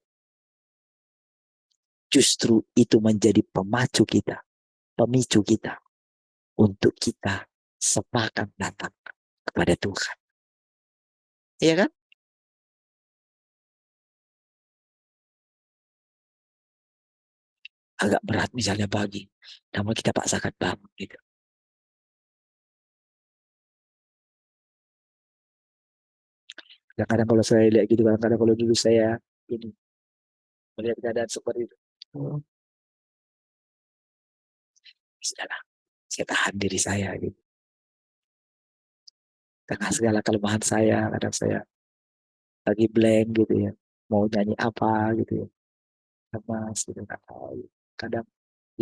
Justru itu menjadi pemacu kita, pemicu kita untuk kita sepakat datang kepada Tuhan. Iya kan? Agak berat misalnya pagi, namun kita paksakan bangun gitu. Kadang-kadang kalau saya lihat gitu, kadang-kadang kalau dulu saya ini melihat keadaan seperti itu, oh, sudahlah, saya tahan diri saya gitu. Tengah segala kelemahan saya, kadang saya lagi blank gitu ya, mau nyanyi apa gitu ya, lemas gitu, nggak tahu. Kadang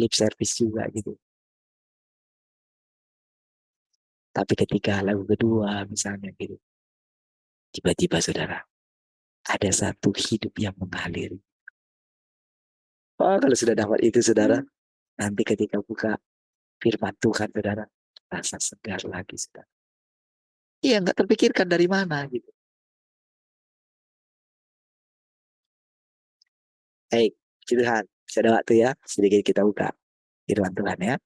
lip service juga gitu. Tapi ketika lagu kedua misalnya gitu, tiba-tiba saudara, ada satu hidup yang mengalir. Oh, kalau sudah dapat itu saudara, nanti ketika buka firman Tuhan saudara, rasa segar lagi saudara. Iya, nggak terpikirkan dari mana gitu. Baik, Tuhan, bisa ada waktu ya, sedikit kita buka firman Tuhan ya.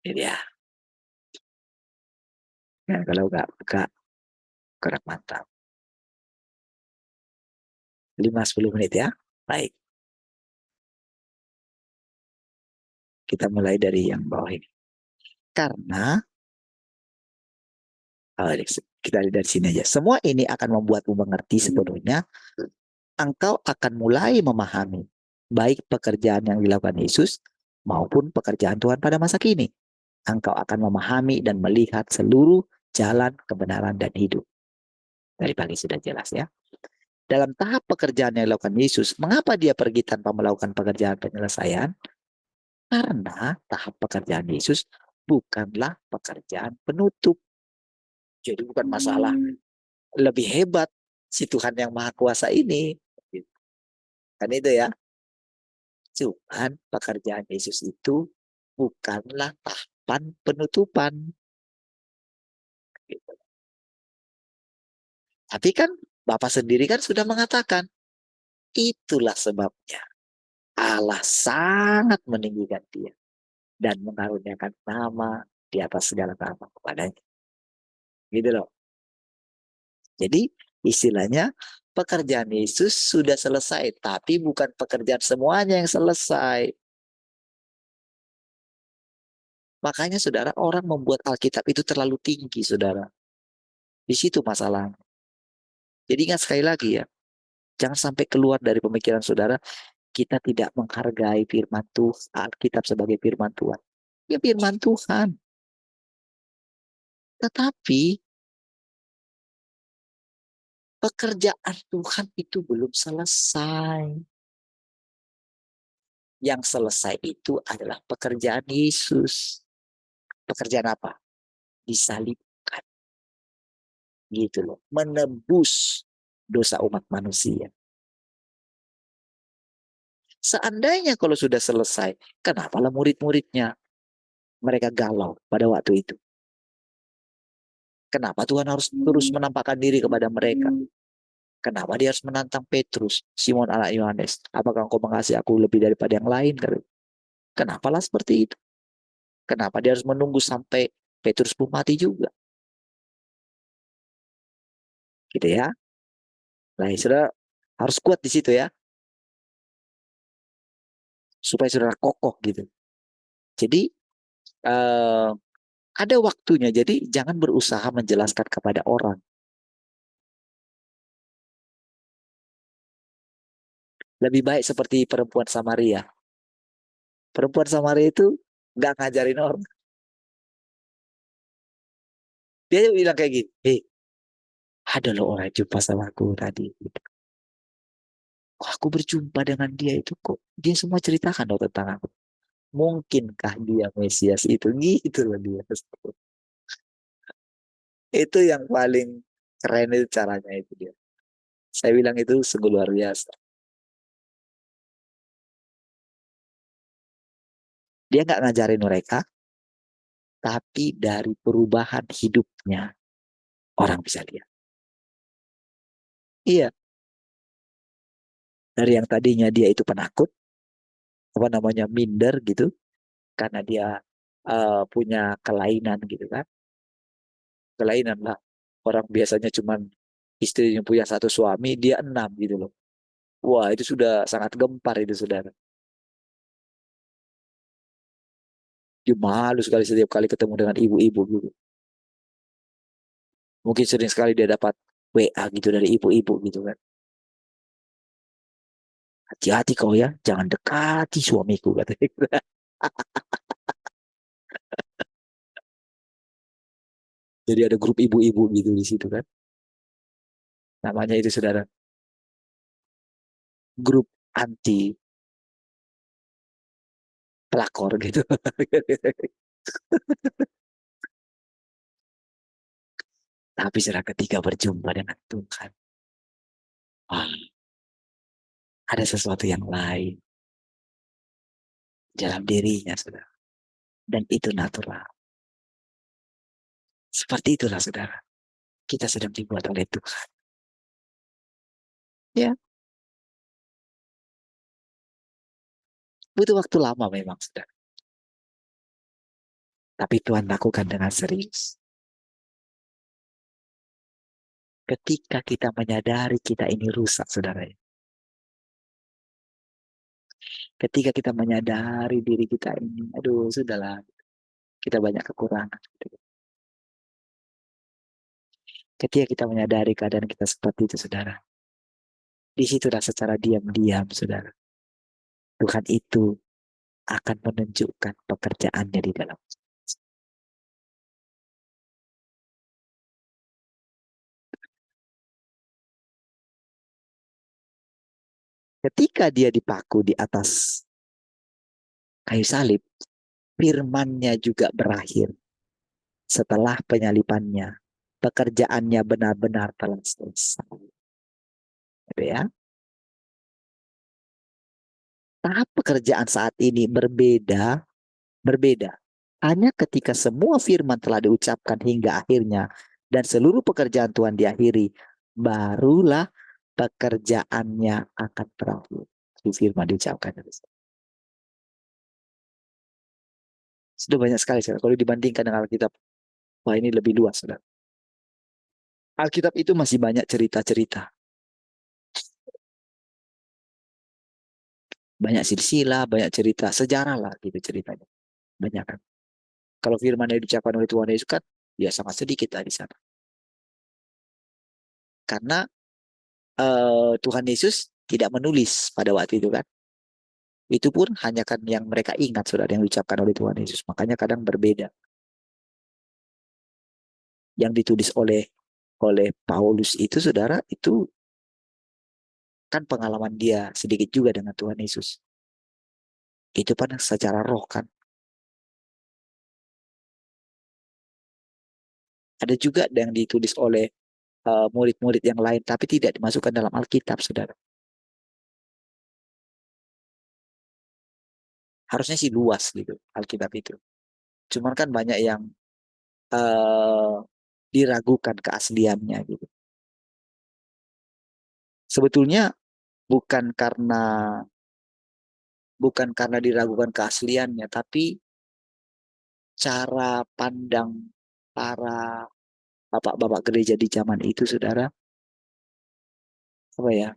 Ini ya, ya kalau nggak buka, kurang mantap. 5-10 menit ya. Baik, kita mulai dari yang bawah ini. Karena, kita lihat dari sini aja. Semua ini akan membuatmu mengerti sepenuhnya. Engkau akan mulai memahami baik pekerjaan yang dilakukan Yesus maupun pekerjaan Tuhan pada masa kini. Engkau akan memahami dan melihat seluruh jalan kebenaran dan hidup. Dari pagi sudah jelas ya. Dalam tahap pekerjaan yang dilakukan Yesus, mengapa dia pergi tanpa melakukan pekerjaan penyelesaian? Karena tahap pekerjaan Yesus bukanlah pekerjaan penutup. Jadi bukan masalah lebih hebat si Tuhan yang Maha Kuasa ini. Kan itu ya. Cuman pekerjaan Yesus itu bukanlah tahapan penutupan. Tapi kan Bapak sendiri kan sudah mengatakan, itulah sebabnya Allah sangat meninggikan dia dan mengaruniakan nama di atas segala nama kepadanya. Gitu loh. Jadi istilahnya pekerjaan Yesus sudah selesai, tapi bukan pekerjaan semuanya yang selesai. Makanya saudara, orang membuat Alkitab itu terlalu tinggi, saudara. Di situ masalahnya. Jadi ingat sekali lagi ya, jangan sampai keluar dari pemikiran saudara, kita tidak menghargai firman Tuhan, Alkitab sebagai firman Tuhan. Ya firman Tuhan. Tetapi pekerjaan Tuhan itu belum selesai. Yang selesai itu adalah pekerjaan Yesus. Pekerjaan apa? Disalibkan. Gitu loh. Menebus dosa umat manusia. Seandainya kalau sudah selesai, kenapalah murid-muridnya mereka galau pada waktu itu? Kenapa Tuhan harus terus menampakkan diri kepada mereka? Kenapa dia harus menantang Petrus, Simon anak Yohanes? Apakah engkau mengasihi aku lebih daripada yang lain? Kenapalah seperti itu? Kenapa dia harus menunggu sampai Petrus pun mati juga? Gitu ya. Nah, saudara harus kuat di situ ya. Supaya saudara kokoh gitu. Jadi eh, ada waktunya. Jadi jangan berusaha menjelaskan kepada orang. Lebih baik seperti perempuan Samaria. Perempuan Samaria itu nggak ngajarin orang. Dia bilang kayak gini, ada loh orang jumpa sama aku tadi. Kok aku berjumpa dengan dia itu kok. Dia semua ceritakan loh tentang aku. Mungkinkah dia Mesias itu? Gitu loh dia. Itu yang paling keren itu caranya itu dia. Saya bilang itu sungguh luar biasa. Dia nggak ngajarin mereka, tapi dari perubahan hidupnya orang bisa lihat. Iya, dari yang tadinya dia itu penakut, apa namanya minder gitu, karena dia punya kelainan gitu kan, kelainan lah. Orang biasanya cuma istrinya punya satu suami, dia enam gitu loh. Wah itu sudah sangat gempar itu saudara. Dia malu sekali setiap kali ketemu dengan ibu-ibu gitu. Mungkin sering sekali dia dapat WA gitu dari ibu-ibu gitu kan. Hati-hati kau ya, jangan dekati suamiku katanya. Jadi ada grup ibu-ibu gitu di situ kan. Namanya itu saudara, grup anti pelakor gitu. Tapi setelah ketika berjumpa dengan Tuhan, wah, ada sesuatu yang lain dalam dirinya, saudara. Dan itu natural. Seperti itulah, saudara. Kita sedang dibuat oleh Tuhan. Ya, butuh waktu lama memang, saudara. Tapi Tuhan lakukan dengan serius. Ketika kita menyadari kita ini rusak, saudara. Ketika kita menyadari diri kita ini, aduh, sudahlah, kita banyak kekurangan. Ketika kita menyadari keadaan kita seperti itu, saudara. Disitulah secara diam-diam, saudara. Tuhan itu akan menunjukkan pekerjaannya di dalam. Ketika dia dipaku di atas kayu salib, firman-Nya juga berakhir. Setelah penyalipannya, pekerjaannya benar-benar telah selesai. Gitu ya. Tahap pekerjaan saat ini berbeda. Hanya ketika semua firman telah diucapkan hingga akhirnya dan seluruh pekerjaan Tuhan diakhiri, barulah pekerjaannya akan berakhir. Itu firman diucapkan. Sudah banyak sekali, saudara. Kalau dibandingkan dengan Alkitab, wah ini lebih luas, saudara. Alkitab itu masih banyak cerita-cerita. Banyak silsilah, banyak cerita, sejarah lah gitu ceritanya. Banyak kan. Kalau firman yang diucapkan oleh Tuhan Yesus kan, ya sangat sedikit lah di sana. Karena Tuhan Yesus tidak menulis pada waktu itu kan. Itu pun hanya kan yang mereka ingat, saudara, yang diucapkan oleh Tuhan Yesus. Makanya kadang berbeda. Yang ditulis oleh Paulus itu, saudara, itu kan pengalaman dia sedikit juga dengan Tuhan Yesus. Itu kan secara roh kan. Ada juga yang ditulis oleh murid-murid yang lain, tapi tidak dimasukkan dalam Alkitab, saudara. Harusnya sih luas gitu Alkitab itu. Cuman kan banyak yang uh, diragukan keasliannya gitu. Sebetulnya bukan karena bukan karena diragukan keasliannya, tapi cara pandang para bapak-bapak gereja di zaman itu, saudara, apa ya?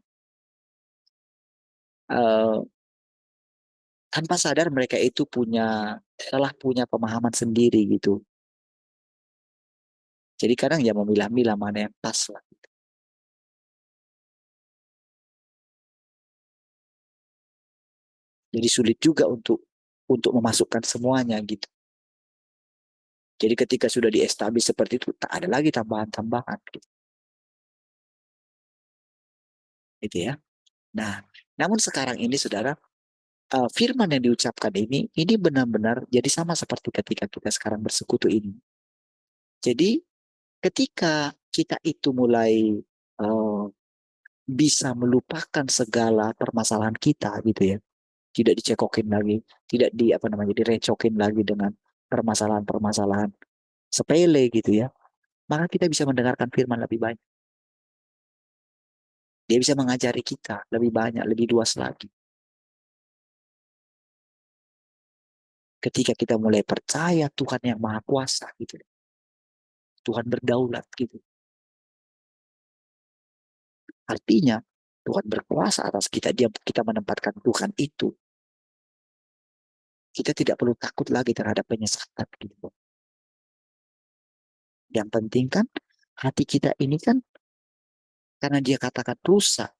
Uh, Tanpa sadar mereka itu telah punya pemahaman sendiri gitu. Jadi kadang ya memilah-milah mana yang pas lah. Jadi sulit juga untuk memasukkan semuanya gitu. Jadi ketika sudah diestablis seperti itu, tak ada lagi tambahan-tambahan gitu. Gitu ya. Nah, namun sekarang ini, saudara, firman yang diucapkan ini benar-benar jadi sama seperti ketika kita sekarang bersekutu ini. Jadi ketika kita itu mulai uh, bisa melupakan segala permasalahan kita gitu ya, tidak dicekokin lagi, tidak apa namanya, direcokin lagi dengan permasalahan-permasalahan sepele gitu ya, maka kita bisa mendengarkan firman lebih banyak. Dia bisa mengajari kita lebih banyak, lebih luas lagi. Ketika kita mulai percaya Tuhan yang Maha Kuasa gitu, Tuhan berdaulat gitu. Artinya Tuhan berkuasa atas kita, kita menempatkan Tuhan itu. Kita tidak perlu takut lagi terhadap penyesatan gitu. Yang penting kan hati kita ini kan, karena dia katakan rusak,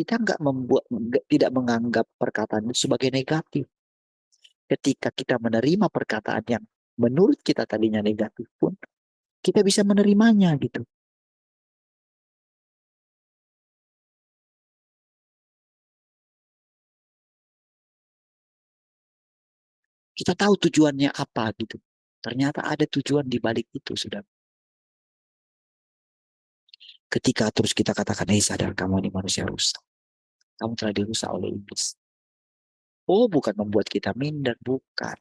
kita tidak menganggap perkataan itu sebagai negatif. Ketika kita menerima perkataan yang menurut kita tadinya negatif pun, kita bisa menerimanya gitu. Kita tahu tujuannya apa gitu. Ternyata ada tujuan di balik itu, sudah. Ketika terus kita katakan, sadar kamu ini manusia rusak. Kamu telah dirusak oleh iblis. Oh, bukan membuat kita minder, bukan.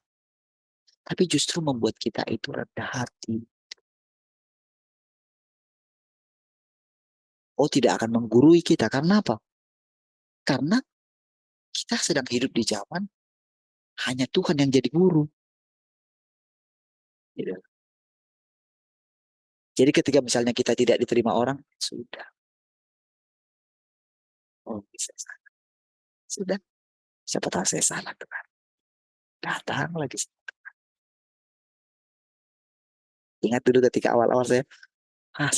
Tapi justru membuat kita itu rendah hati. Oh, tidak akan menggurui kita. Karena apa? Karena kita sedang hidup di zaman hanya Tuhan yang jadi guru. Gitu. Jadi ketika misalnya kita tidak diterima orang, sudah. Oh, bisa salah. Sudah. Siapa tahu saya salah, Tuhan. Datang lagi. Ingat dulu ketika awal-awal saya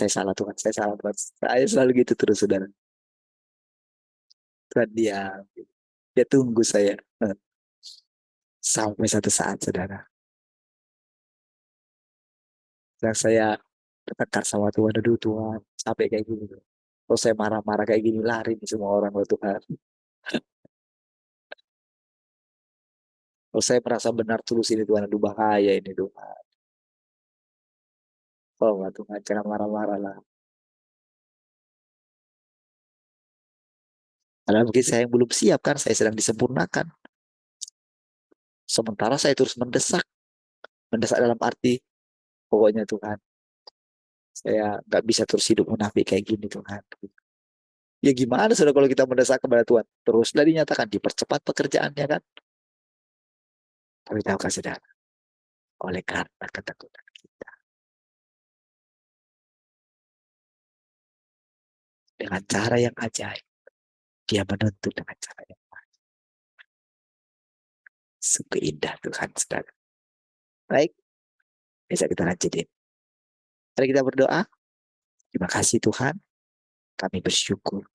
salah Tuhan, saya salah Tuhan. Saya selalu gitu terus, saudara. Tuhan dia tunggu saya. Sampai satu saat, saudara. Yang saya bertekad sama Tuhan, aduh Tuhan, sampai kayak gini. Kalau saya marah-marah kayak gini, lari nih semua orang loh Tuhan. Kalau saya merasa benar terus ini Tuhan, aduh bahaya ini Tuhan. Oh Tuhan, jangan marah-marah lah. Karena mungkin saya yang belum siap kan, saya sedang disempurnakan. Sementara saya terus mendesak dalam arti, pokoknya Tuhan, Saya nggak bisa terus hidup munafik kayak gini Tuhan. Ya gimana saudara kalau kita mendesak kepada Tuhan? Teruslah dinyatakan dipercepat pekerjaannya kan. Tapi tahukah saudara, oleh karena ketakutan kita, dengan cara yang ajaib, dia menuntut dengan cara yang sungguh indah Tuhan saudara. Baik, bisa kita lanjutin. Mari kita berdoa. Terima kasih Tuhan, kami bersyukur.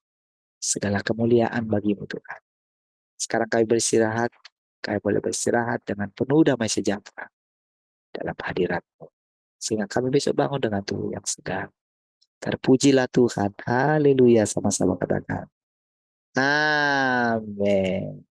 Segala kemuliaan bagimu Tuhan. Sekarang kami beristirahat, kami boleh beristirahat dengan penuh damai sejahtera dalam hadirat-Mu. Sehingga kami besok bangun dengan tubuh yang segar. Terpujilah Tuhan. Haleluya, sama-sama katakan. Amin.